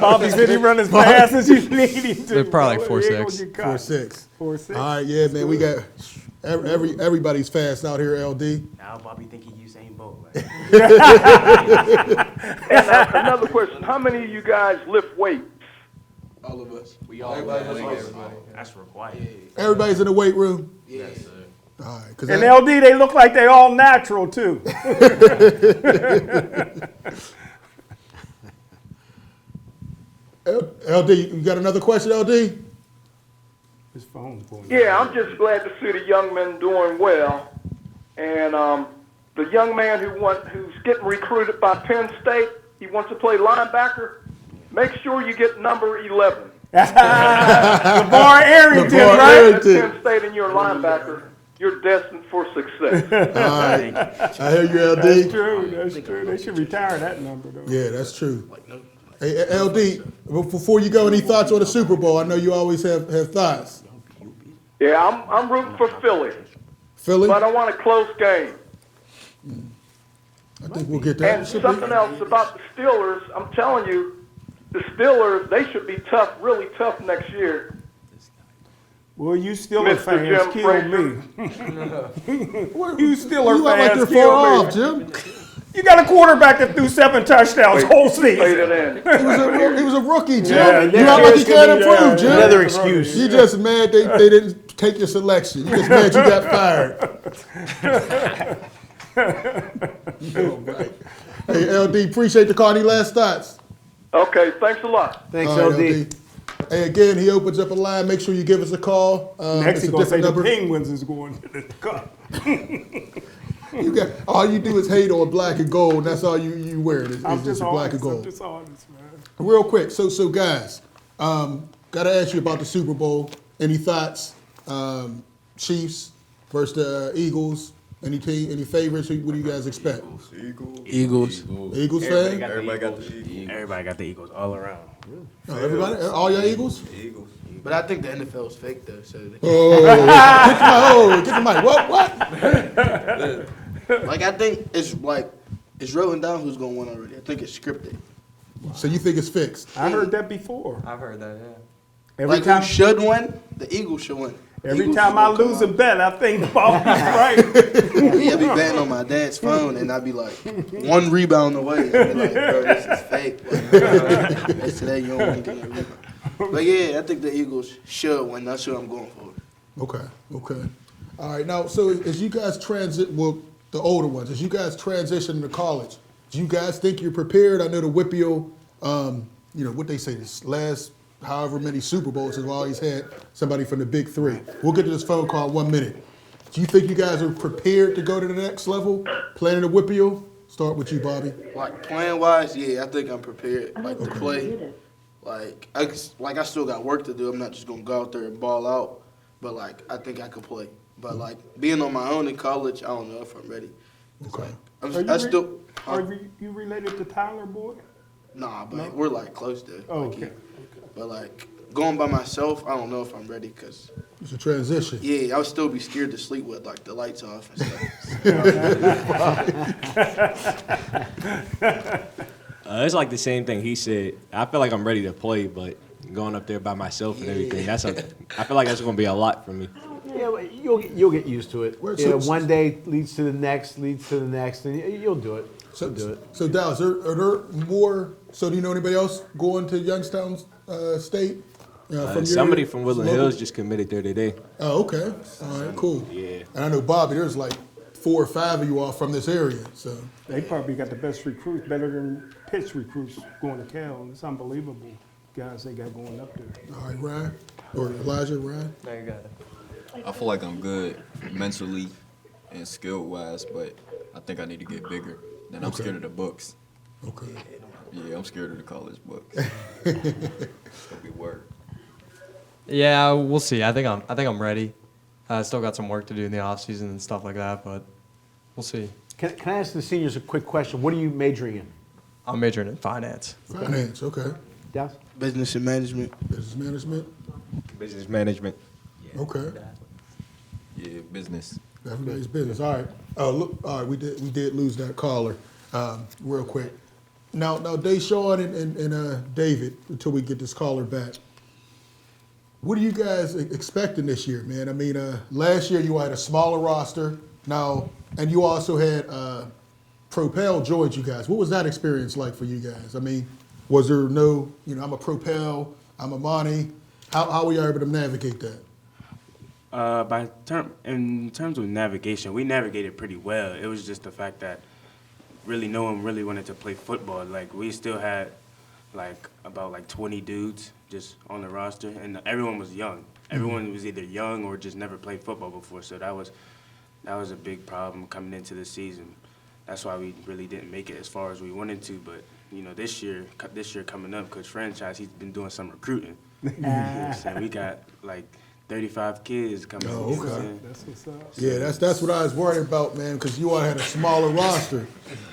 Bobby said he run as fast as you need him to. They're probably like bro. He ain't 4.6. gonna get caught. 4.6. 4.6. All right, yeah, man. We got everybody's fast out here, LD. Now Bobby think he Usain Bolt. And another question: how many of you guys lift weights? All of us. We all That's required. Everybody's in the weight room. Yes, sir. All right. 'Cause And I- LD, they look like they all natural too. LD, you got another question, LD? His phone's going. Yeah, I'm just glad to see the young men doing well. And the young man who's getting recruited by Penn State, he wants to play linebacker. Make sure you get number 11. LeVar Arrington, LeVar right? Arrington. At Penn State and you're a linebacker, you're destined for success. All right. I hear you, LD. That's true. That's true. They should retire that number though. Yeah, that's true. Hey, LD, before you go, any thoughts on the Super Bowl? I know you always have thoughts. Yeah, I'm rooting for Philly, Philly? but I want a close game. I think we'll get that. And something else about the Steelers, I'm telling you, the Steelers, they should be tough, really tough next year. Well, you Steelers Mr. fans Jim kill me. You Steelers You act like fans you're kill far me. off, Jim. You got a quarterback that threw 7 touchdowns whole Fade season. it in. He was a rookie, Jim. Yeah, you next act like year's he gonna can't be- improve, yeah, Jim. Another excuse. You just mad they didn't take your selection. You just mad you got fired. Oh, right. Hey, LD, appreciate the call. Any last thoughts? Okay, thanks a lot. Thanks, All right, LD. Hey, again, he opens up a line. Make sure you give us a call. Next, It's he's a going to say different the number. Penguins is going to the cup. You got all you do is hate on black and gold. And that's all you wear. Is I'm just just black and honest. I'm gold. just honest, man. Real quick, so guys, gotta ask you about the Super Bowl. Any thoughts? Chiefs versus the Eagles. Any team? Any favorites? What do you guys expect? Eagles. Eagles fan? Everybody got the Eagles. Everybody got the Eagles all around. Oh, everybody? All your Eagles? Eagles. But I think the NFL is fake though. So Get the mic. What? like I think it's written down who's gonna win already. I think it's scripted. So you think it's fixed? I heard that before. I've heard that, yeah. Every Like time, who should win? The Eagles should win. every Eagles time should I come lose a out. bet, I think Bobby's right. Yeah, I be betting on my dad's phone, and I be like, one rebound away. I be like, bro, this is fake. Like, that's today you don't want to get a rebound. But yeah, I think the Eagles should win. That's who I'm going for. Okay. All right. Now, so as you guys the older ones, as you guys transition to college, do you guys think you're prepared? I know the Whippeal, what they say, this last however many Super Bowls have always had somebody from the big three. We'll get to this phone call in 1 minute. Do you think you guys are prepared to go to the next level, playing in the Whippeal? Start with you, Bobby. Like playing wise, yeah, I think I'm prepared. Like to play. Like I still got work to do. I'm not just gonna go out there and ball out. But like I think I could play. But like being on my own in college, I don't know if I'm ready. Okay. Are you related to Tyler, boy? Nah, but we're like close to. Oh, like, okay. But like going by myself, I don't know if I'm ready because It's a transition. yeah, I would still be scared to sleep with like the lights off and stuff. It's like the same thing he said. I feel like I'm ready to play, but going up there by myself and everything, I feel like that's going to be a lot for me. Yeah, but you'll get used to it. Where's Yeah, the- one day leads to the next, and you'll do it. So, You'll do it. so Dallas, are there more? So do you know anybody else going to Youngstown State? Somebody from Woodland local? Hills just committed there today. Oh, okay. All right, cool. Yeah. And I know Bobby. There's like 4 or 5 of you all from this area. So They probably got the best recruits, better than Pitt's recruits going to Cal. It's unbelievable, guys they got going up there. all right, Ryan or Elijah, Ryan. No, you got it. I feel like I'm good mentally and skill-wise, but I think I need to get bigger. Then I'm Okay. scared of the books. Okay. Yeah, I'm scared of the college books. It's gonna be work. Yeah, we'll see. I think I'm ready. I still got some work to do in the off season and stuff like that, but we'll see. Can I ask the seniors a quick question? What are you majoring in? I'm majoring in finance. Finance. Okay. Dallas? Business and management. Business management. Business management. Okay. Yeah, business. Everybody's business. All right. Oh, look. All right. We did lose that caller. Real quick. Now, Deshaun and David, until we get this caller back. What are you guys expecting this year, man? I mean, last year you had a smaller roster. Now, and you also had Propel joined you guys. What was that experience like for you guys? I mean, was there no, I'm a Propel I'm Amani. How were you able to navigate that? In terms of navigation, we navigated pretty well. It was just the fact that really no one really wanted to play football. Like we still had about 20 dudes just on the roster, and everyone was young. Everyone was either young or just never played football before. So that was a big problem coming into the season. That's why we really didn't make it as far as we wanted to. But this year coming up, Coach Franchise, he's been doing some recruiting. You know what I'm saying? We got 35 kids coming. Oh, in. okay. That's what's up. Yeah, that's what I was worried about, man, because you all had a smaller roster,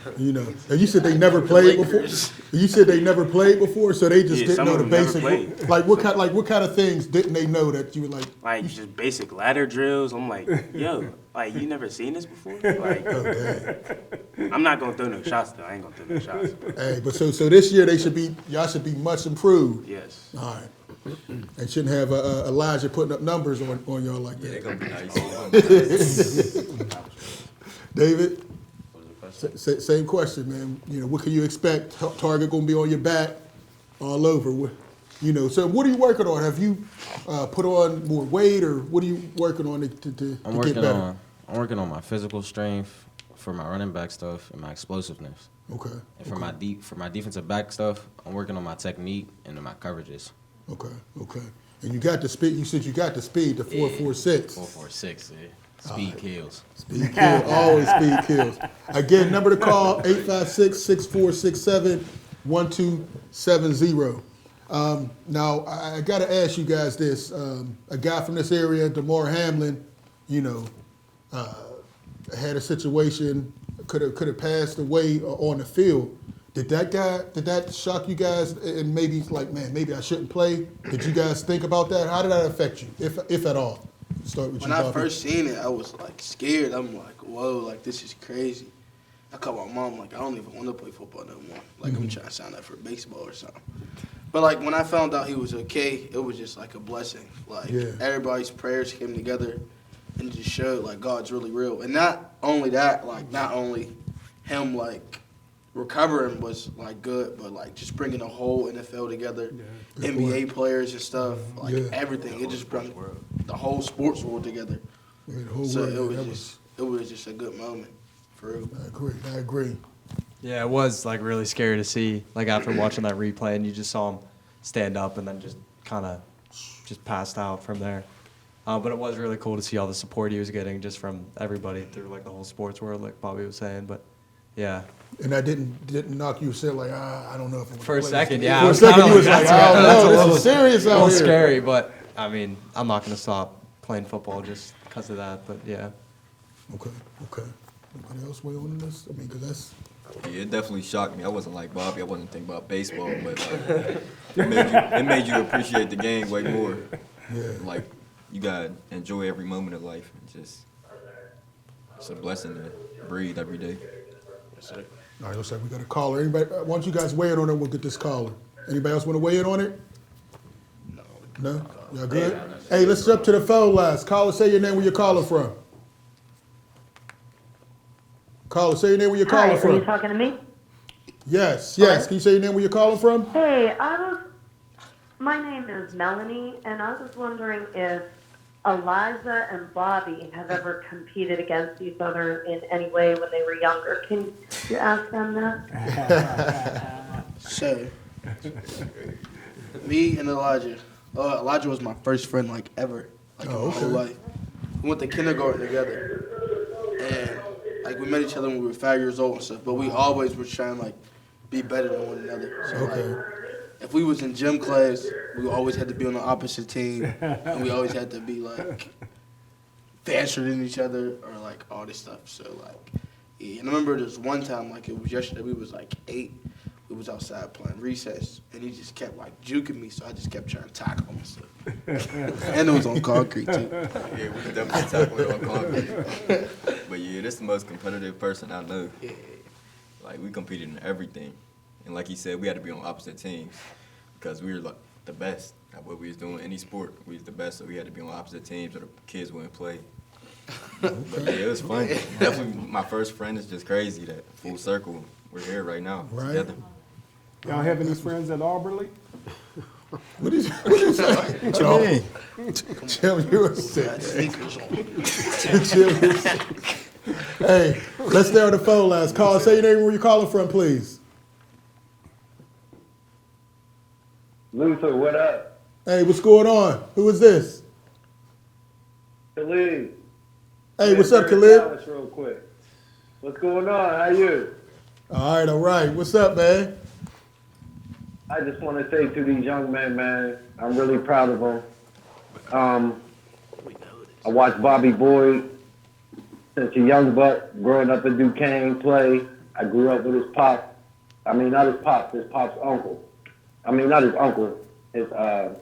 And you said they never played before. You said they never played before, so they just didn't some know of the them never basic. played. What kind of things didn't they know that you were like? Like just basic ladder drills. I'm like, yo, you never seen this before? Like, I'm not gonna throw no shots though. I ain't gonna throw no shots. But Hey, but so this year y'all should be much improved. yes. All right. And shouldn't have Elijah putting up numbers on y'all like They're that. gonna be nice. David, same question, man. What can you expect? Target gonna be on your back all over. So what are you working on? Have you put on more weight, or what are you working on to get better? I'm working on my physical strength for my running back stuff and my explosiveness. Okay. And for my defensive back stuff, I'm working on my technique and my coverages. Okay. And you got the speed. You said you got the speed, the 4.46. 4.46, yeah. Speed kills. Speed kills. Always speed kills. Again, number to call, 856-6467-1270. Now, I got to ask you guys this. A guy from this area, DeMar Hamlin, had a situation, could have passed away on the field. Did that shock you guys and maybe maybe I shouldn't play? Did you guys think about that? How did that affect you, if at all? Start with When you, I Bobby. first seen it, I was scared. I'm like, whoa, this is crazy. I called my mom, I don't even want to play football no more. I'm trying to sign up for baseball or something. But when I found out he was okay, it was just a blessing. Everybody's prayers came together and just showed God's really real. And not only that, not only him recovering was good, but just bringing the whole NFL together, NBA players and stuff, everything. It just brought the whole sports world together. Yeah, the whole So world, it was just a good moment, for real. I agree. Yeah, it was really scary to see after watching that replay, and you just saw him stand up and then just kind of just passed out from there. But it was really cool to see all the support he was getting just from everybody through the whole sports world, like Bobby was saying. But yeah. And that didn't knock you, said I don't know if I'm For a play second, this. yeah. For a second, you was I don't know, this is serious out a little here. scary, but I mean, I'm not going to stop playing football just because of that. But yeah. Okay. Anybody else weigh on this? I mean, because that's. Yeah, it definitely shocked me. I wasn't like Bobby. I wasn't thinking about baseball, but it made you appreciate the game way more. Yeah. You gotta enjoy every moment of life. It's a blessing to breathe every day. All right, looks like we got a caller. Anybody? Why don't you guys weigh in on it? We'll get this caller. Anybody else want to weigh in on it? No. Y'all good? Hey, let's jump to the phone lines. Caller, say your name, where you're calling from. Caller, say your name, where you're calling from. Are you talking to me? Yes. Can you say your name, where you're calling from? Hey, my name is Melanie, and I was wondering if Eliza and Bobby have ever competed against each other in any way when they were younger. Can you ask them that? So, me and Elijah. Elijah was my first friend ever, in my whole life. We went to kindergarten together, and we met each other when we were 5 years old and stuff. But we always were trying to be better than one another. So if we was in gym class, we always had to be on the opposite team, and we always had to be faster than each other or all this stuff. So yeah. And I remember this one time, it was yesterday. We was 8. We was outside playing recess, and he just kept juking me, so I just kept trying to tackle him and stuff. And it was on concrete too. Yeah, we could definitely tackle it on concrete. But yeah, this is the most competitive person I know. Yeah. We competed in everything, and like he said, we had to be on opposite teams because we were the best at what we was doing. Any sport, we was the best, so we had to be on opposite teams, or the kids wouldn't play. But yeah, it was fun. Definitely, my first friend is just crazy. That full circle, we're here right now together. Y'all have any friends at Auberly? What did you say? Jim, Jim, you were sick. Jim, you were sick. Hey, let's stay on the phone lines. Call, say your name and where you're calling from, please. Luther, what up? Hey, what's going on? Who is this? Khalid. Hey, what's up, Khalid? Khalid? Real quick. What's going on? How you? All right. What's up, man? I just want to say to these young men, man, I'm really proud of them. I watched Bobby Boyd since a young buck, growing up in Duquesne, play. I grew up with his pop. I mean, not his pop, his pop's uncle. I mean, not his uncle, his uncle.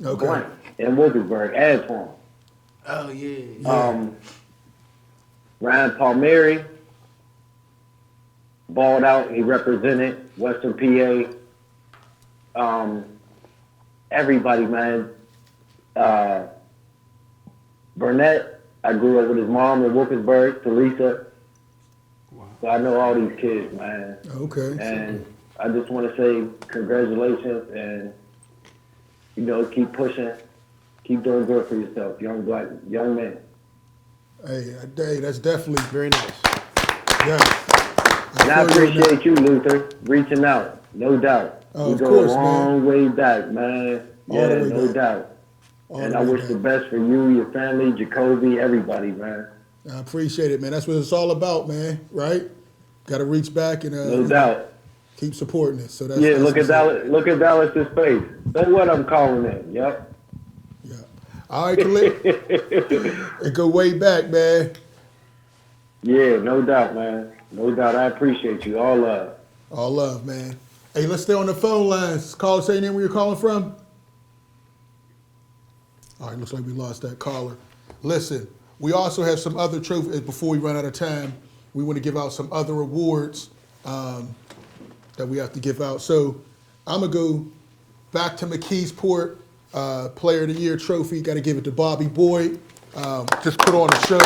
Okay. Blank, in Wilkinsburg, Antoine. Oh, yeah. Ryan Palmieri balled out. He represented Western PA. Everybody, man. Burnett, I grew up with his mom in Wilkinsburg, Teresa. Wow. So I know all these kids, man. Okay. And I just want to say congratulations and, keep pushing. Keep doing good for yourself, young man. Hey, that's definitely very nice. Yes. And I appreciate you, Luther, reaching out, no doubt. Oh, we of go course, a long way back, man. All the way no back. doubt. And I the way wish the best for you, your family, Jacoby, everybody, man. I appreciate it, man. That's what it's all about, man. Right? Got to reach back and No doubt. keep supporting it. So that's Look at Dallas. Look at Dallas's face. That's what I'm calling in. Yep. All right, Khalid. It go way back, man. Yeah, no doubt, man. No doubt. I appreciate you. All love. All love, man. Hey, let's stay on the phone lines. Call, say your name, where you're calling from. All right, looks like we lost that caller. Listen, we also have some other trophies. Before we run out of time, we want to give out some other awards that we have to give out. So I'm going to go back to McKeesport. Player of the Year trophy. Got to give it to Bobby Boyd. Just put on the show.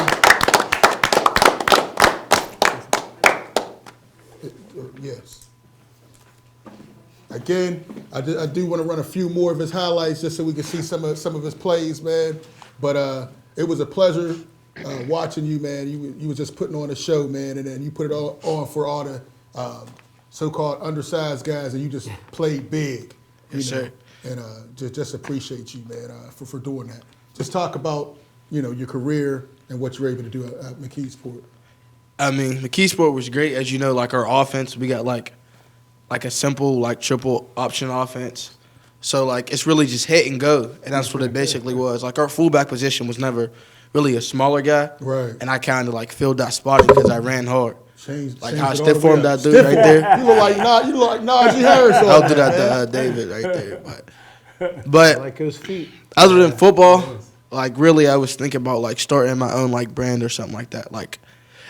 Yes. Again, I do want to run a few more of his highlights just so we can see some of his plays, man. But it was a pleasure watching you, man. You was just putting on a show, man, and then you put it all on for all the so-called undersized guys, and you just played big. Yes, sir. And just appreciate you, man, for doing that. Just talk about, your career and what you're able to do at McKeesport. I mean, McKeesport was great. As you know, like our offense, we got like a simple, triple option offense. So, it's really just hit and go. And that's what it basically was. Like, our fullback position was never really a smaller guy. Right. And I kind of, filled that spot because I ran hard. Changed how it all stiff the formed way that up. dude Stiff right form. there. You look like Najee Harris. I'll do that to David right there. But I like his feet. other than football, really I was thinking about starting my own brand or something like that.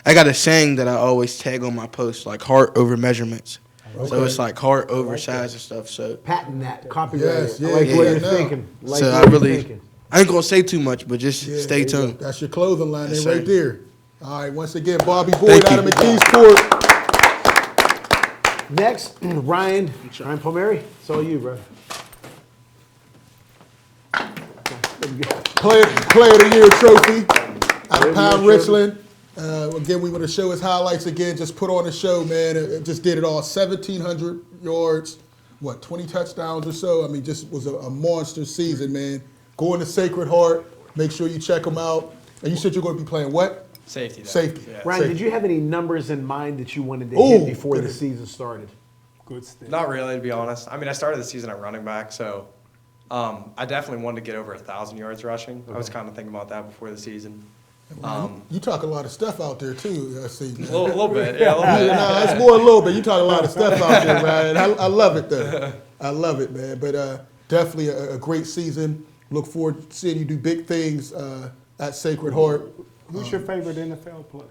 I got a saying that I always tag on my posts, heart over measurements. Okay. So it's heart over size and stuff. So Patent that, copyright Yes, it. I yeah, like yeah, what you're no. thinking. Like so what I you're really, thinking. I ain't gonna say too much, but just stay tuned. That's your clothing line Yes, there right sir. there. All right, once again, Bobby Boyd Thank out of you. McKeesport. Next, Ryan Palmieri. It's all you, bro. Player of the Year trophy out of Pound Richland. Again, we want to show his highlights again. Just put on the show, man. It just did it all. 1,700 yards, 20 touchdowns or so. I mean, just was a monster season, man. Going to Sacred Heart. Make sure you check him out. And you said you're going to be playing what? Safety. Safety. Yeah. Ryan, did you have any numbers in mind that you wanted to hit before the season started? Good stuff. Not really, to be honest. I mean, I started the season at running back, so I definitely wanted to get over 1,000 yards rushing. I was kind of thinking about that before the season. You talk a lot of stuff out there, too, I see. A little bit, yeah, a little bit. No, it's more a little bit. You talk a lot of stuff out there, Ryan. I love it, though. I love it, man. But definitely a great season. Look forward to seeing you do big things at Sacred Heart. Who's your favorite NFL player?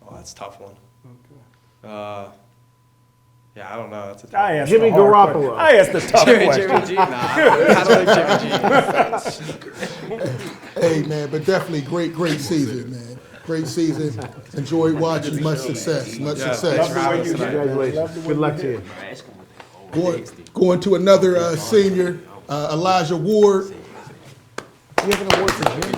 Oh, that's a tough one. Okay. Yeah, I don't know. That's a tough I asked Jimmy the hard Garoppolo. question. I asked the tough question. Jimmy G? Nah, I don't like Jimmy G. Hey, man, but definitely great season, man. Great season. Enjoyed watching. Much success. Much Yeah, success. thanks for having us tonight. Congratulations. Love the way Good luck you to hit. you. Going to another senior, Elijah Ward. You have an award for Jim.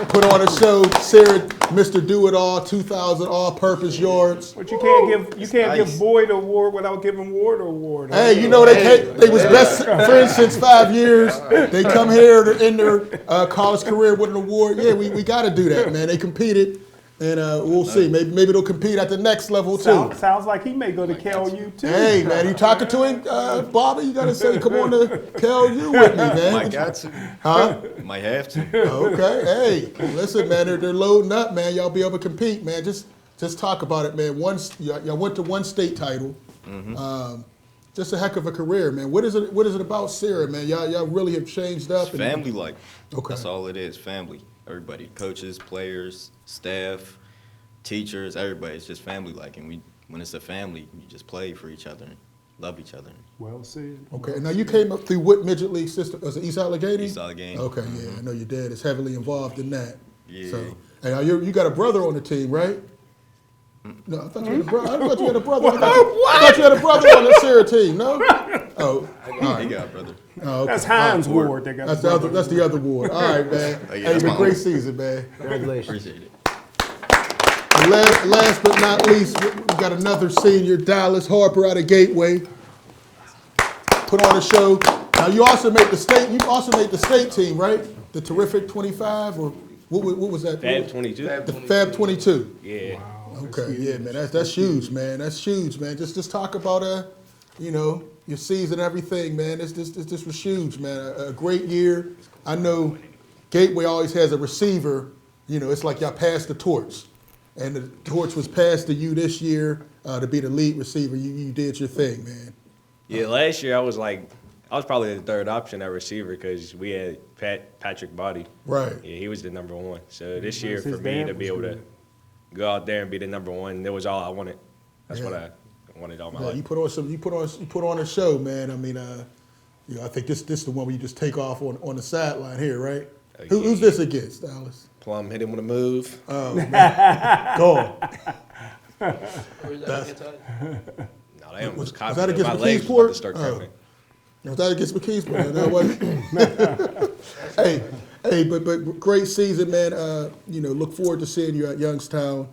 Put on a show, Sarah, Mr. Do It All, 2,000 all-purpose yards. But you can't give Boyd an award without giving Ward an award. Hey, you know they was best friends since 5 years. They come here in their college career with an award. Yeah, we got to do that, man. They competed, and we'll see. Maybe they'll compete at the next level too. Sounds like he may go to KLU too. Hey, man, you talking to him, Bobby? You got to say, come on to KLU with me, man. Might got to. Huh? Might have to. Okay. Hey, listen, man, they're loading up, man. Y'all be able to compete, man. Just talk about it, man. Y'all went to one state title. Mm-hmm. Just a heck of a career, man. What is it about Sarah, man? Y'all really have changed up. It's family like. Okay. That's all it is, family. Everybody, coaches, players, staff, teachers, everybody. It's just family like. And when it's a family, you just play for each other and love each other. Well said. Okay, now you came up through what midget league system? Was it East Allegheny? East Allegheny. Okay, yeah, I know your dad is heavily involved in that. Yeah. So, hey, you got a brother on the team, right? No, I thought you had a brother. I thought you had a brother. I thought you had a brother on the Sarah team. No. Oh, all right. He got a brother. Oh, okay. That's Hines Ward. They got That's the other Ward. All right, man. Oh, yeah, Hey, that's been a my great uncle. season, man. Congratulations. Appreciate it. And last but not least, we got another senior, Dallas Harper out of Gateway. Put on a show. Now you also made the state. You also made the state team, right? The terrific 25 or what was that? Fab 22. The Fab 22. Yeah. Okay, yeah, man, that's huge, man. That's huge, man. Just talk about your season, everything, man. This was huge, man. A great year. I know Gateway always has a receiver. It's like y'all passed the torch, and the torch was passed to you this year to be the lead receiver. You did your thing, man. Yeah, last year I was probably the third option at receiver because we had Patrick Body. Right. Yeah, he was the number one. So this year His for me dad to be was able to go out there and be the number one, that was all I wanted. That's what Yeah. I wanted all my Yeah, life. you put on a show, man. I mean, I think this is the one where you just take off on the sideline here, right? Who's this against, Dallas? Plum hit him with a move. Oh, man. Go on. No, they almost caught Was that me. against My legs was about McKeesport? to start Oh. cramping. Was that against McKeesport? That wasn't. Hey, but great season, man. Look forward to seeing you at Youngstown.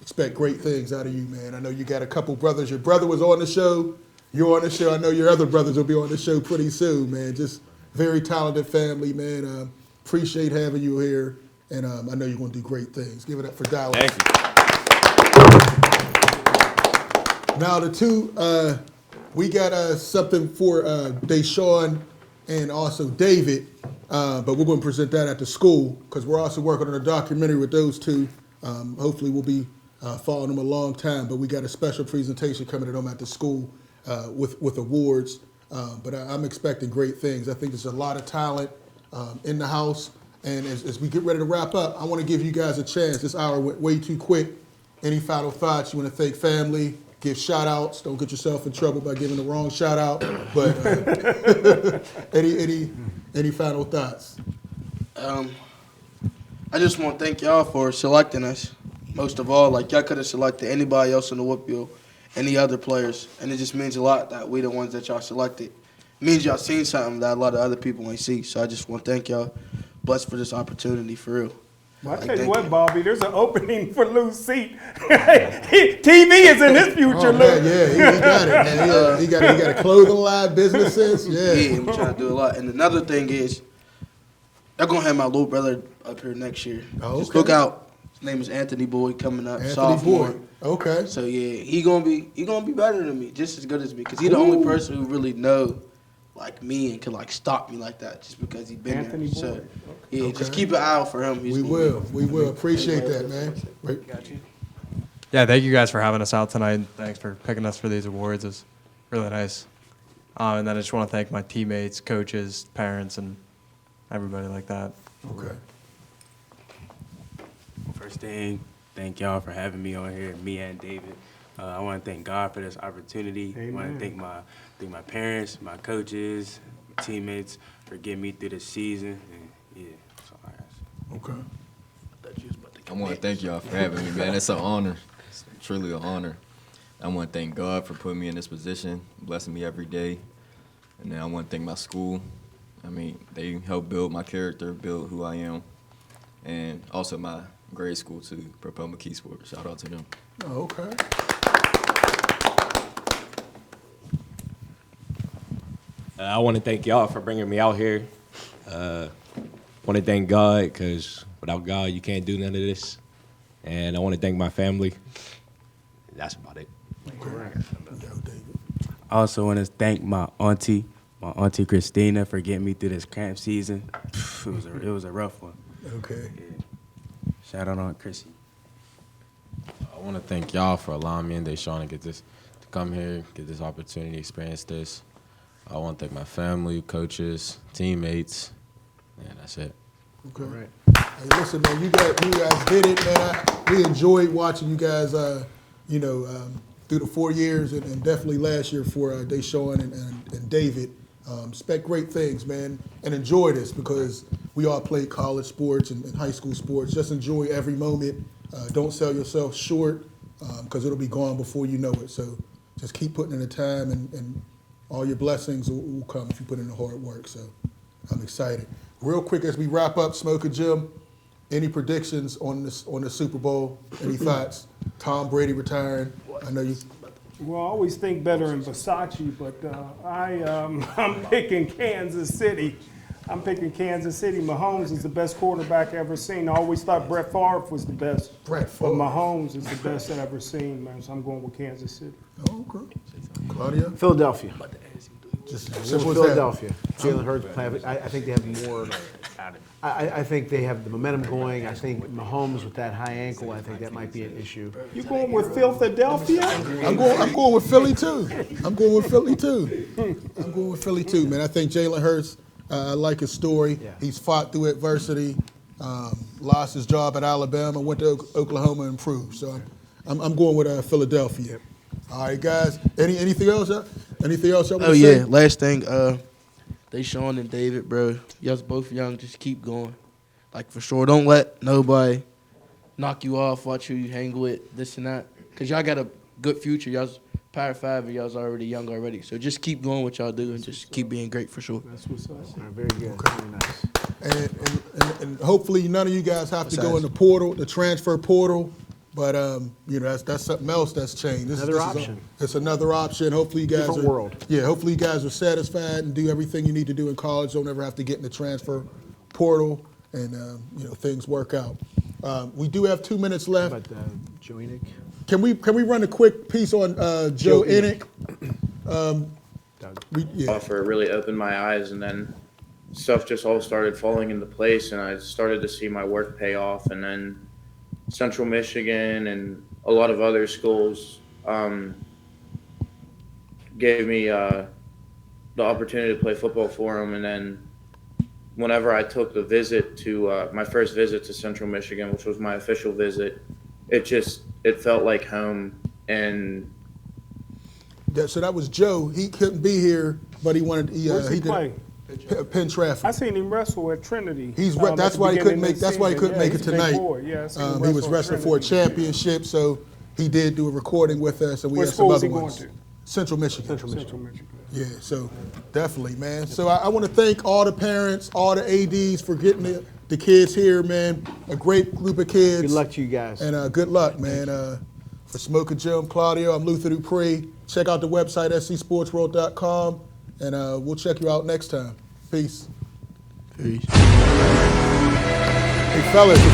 Expect great things out of you, man. I know you got a couple brothers. Your brother was on the show. You're on the show. I know your other brothers will be on the show pretty soon, man. Just very talented family, man. Appreciate having you here, and I know you're going to do great things. Give it up for Dallas. Thank you. Now the two, we got something for Deshaun and also David, but we're going to present that at the school because we're also working on a documentary with those two. Hopefully we'll be following them a long time, but we got a special presentation coming to them at the school with awards. But I'm expecting great things. I think there's a lot of talent in the house. And as we get ready to wrap up, I want to give you guys a chance. This hour went way too quick. Any final thoughts? You want to thank family, give shout outs. Don't get yourself in trouble by giving the wrong shout out. But any final thoughts? I just want to thank y'all for selecting us. Most of all, y'all could have selected anybody else in the Whoopville, any other players, and it just means a lot that we the ones that y'all selected. It means y'all seen something that a lot of other people ain't see. So I just want to thank y'all. Blessed for this opportunity, for real. Well, I tell you what, Bobby, there's an opening for Lou's seat. TV is in his future, Lou. Man, yeah, he got it, man. He got a clothing line, businesses. Yeah, I'm trying to do a lot. And another thing is, they're gonna have my little brother up here next year. Oh, Just okay. look out. His name is Anthony Boyd, coming up, Anthony sophomore. Boyd. Okay. So yeah, he gonna be better than me, just as good as me, because he the only person who really know me and can stop me like that, just because he been Anthony there. So Boyd. yeah, Okay. just keep an eye out for him. We will. Appreciate that, man. Right. Got you. Yeah, thank you guys for having us out tonight. Thanks for picking us for these awards. It's really nice. And then I just want to thank my teammates, coaches, parents, and everybody like that. Okay. First thing, thank y'all for having me on here, me and David. I want to thank God for this opportunity. I want to thank my parents, my coaches, my teammates for getting me through the season. And yeah, that's all I ask. Okay. I want to thank y'all for having me, man. It's an honor. It's truly an honor. I want to thank God for putting me in this position, blessing me every day. And then I want to thank my school. I mean, they helped build my character, build who I am. And also my grade school, too, Propel McKee Sport. Shout out to them. Oh, okay. I want to thank y'all for bringing me out here. Want to thank God, because without God, you can't do none of this. And I want to thank my family. That's about it. I also want to thank my auntie Christina, for getting me through this cramp season. It was a rough one. Okay. Yeah. Shout out Aunt Chrissy. I want to thank y'all for allowing me and Deshaun to come here, get this opportunity, experience this. I want to thank my family, coaches, teammates, and that's it. Okay. Right. Hey, listen, man, you guys did it, man. We enjoyed watching you guys, through the 4 years and definitely last year for Deshaun and David. Expect great things, man, and enjoy this because we all play college sports and high school sports. Just enjoy every moment. Don't sell yourself short because it'll be gone before you know it. So just keep putting in the time and all your blessings will come if you put in the hard work. So I'm excited. Real quick as we wrap up, Smoker Jim, any predictions on the Super Bowl? Any thoughts? Tom Brady retiring? I know you. Well, I always think better in Versace, but I'm picking Kansas City. Mahomes is the best quarterback I ever seen. I always thought Brett Favre was the best. But Mahomes is the best I've ever seen, man. So I'm going with Kansas City. Oh, okay. Claudia? Philadelphia. Just Philadelphia. Jalen Hurts. I think they have more. I think they have the momentum going. I think Mahomes with that high ankle, I think that might be an issue. You going with Philadelphia? I'm going with Philly too. I'm going with Philly too, man. I think Jalen Hurts. I like his story. Yeah. He's fought through adversity. Lost his job at Alabama. Went to Oklahoma and improved. So I'm going with Philadelphia. Yep. All right, guys. Anything else? Anything else y'all want to say? Oh, yeah. Last thing, Deshaun and David, bro. Y'all's both young. Just keep going. Like, for sure. Don't let nobody knock you off, watch who you hang with, this and that. Because y'all got a good future. Y'all's Power 5 and y'all's already young already. So just keep doing what y'all do and just keep being great for sure. That's what's up. Very good. Okay. Very And nice. and hopefully none of you guys have to go in the portal, the transfer portal. But that's something else that's changed. Another option. It's another option. Hopefully you guys Different world. Yeah, hopefully you guys are satisfied and do everything you need to do in college. Don't ever have to get in the transfer portal and things work out. We do have 2 minutes left. How about Joe Enoch? Can we run a quick piece on Joe Enoch? Offer really opened my eyes, and then stuff just all started falling into place, and I started to see my work pay off. And then Central Michigan and a lot of other schools gave me the opportunity to play football for them. And then whenever I took the visit to my first visit to Central Michigan, which was my official visit, it felt like home. And so that was Joe. He couldn't be here, but he wanted. Where's he play? Penn Trafford. I seen him wrestle at Trinity. That's why he couldn't make. That's why he couldn't make it tonight. He was wrestling for a championship, so he did do a recording with us, and we had some other ones. Central Michigan. Central Michigan. Yeah, so definitely, man. So I want to thank all the parents, all the ADs for getting the kids here, man. A great group of kids. Good luck to you guys. And good luck, man. For Smoker Jim, Claudio, I'm Luther Dupree. Check out the website, scsportsworld.com, and we'll check you out next time. Peace. Peace. Hey, fellas, if you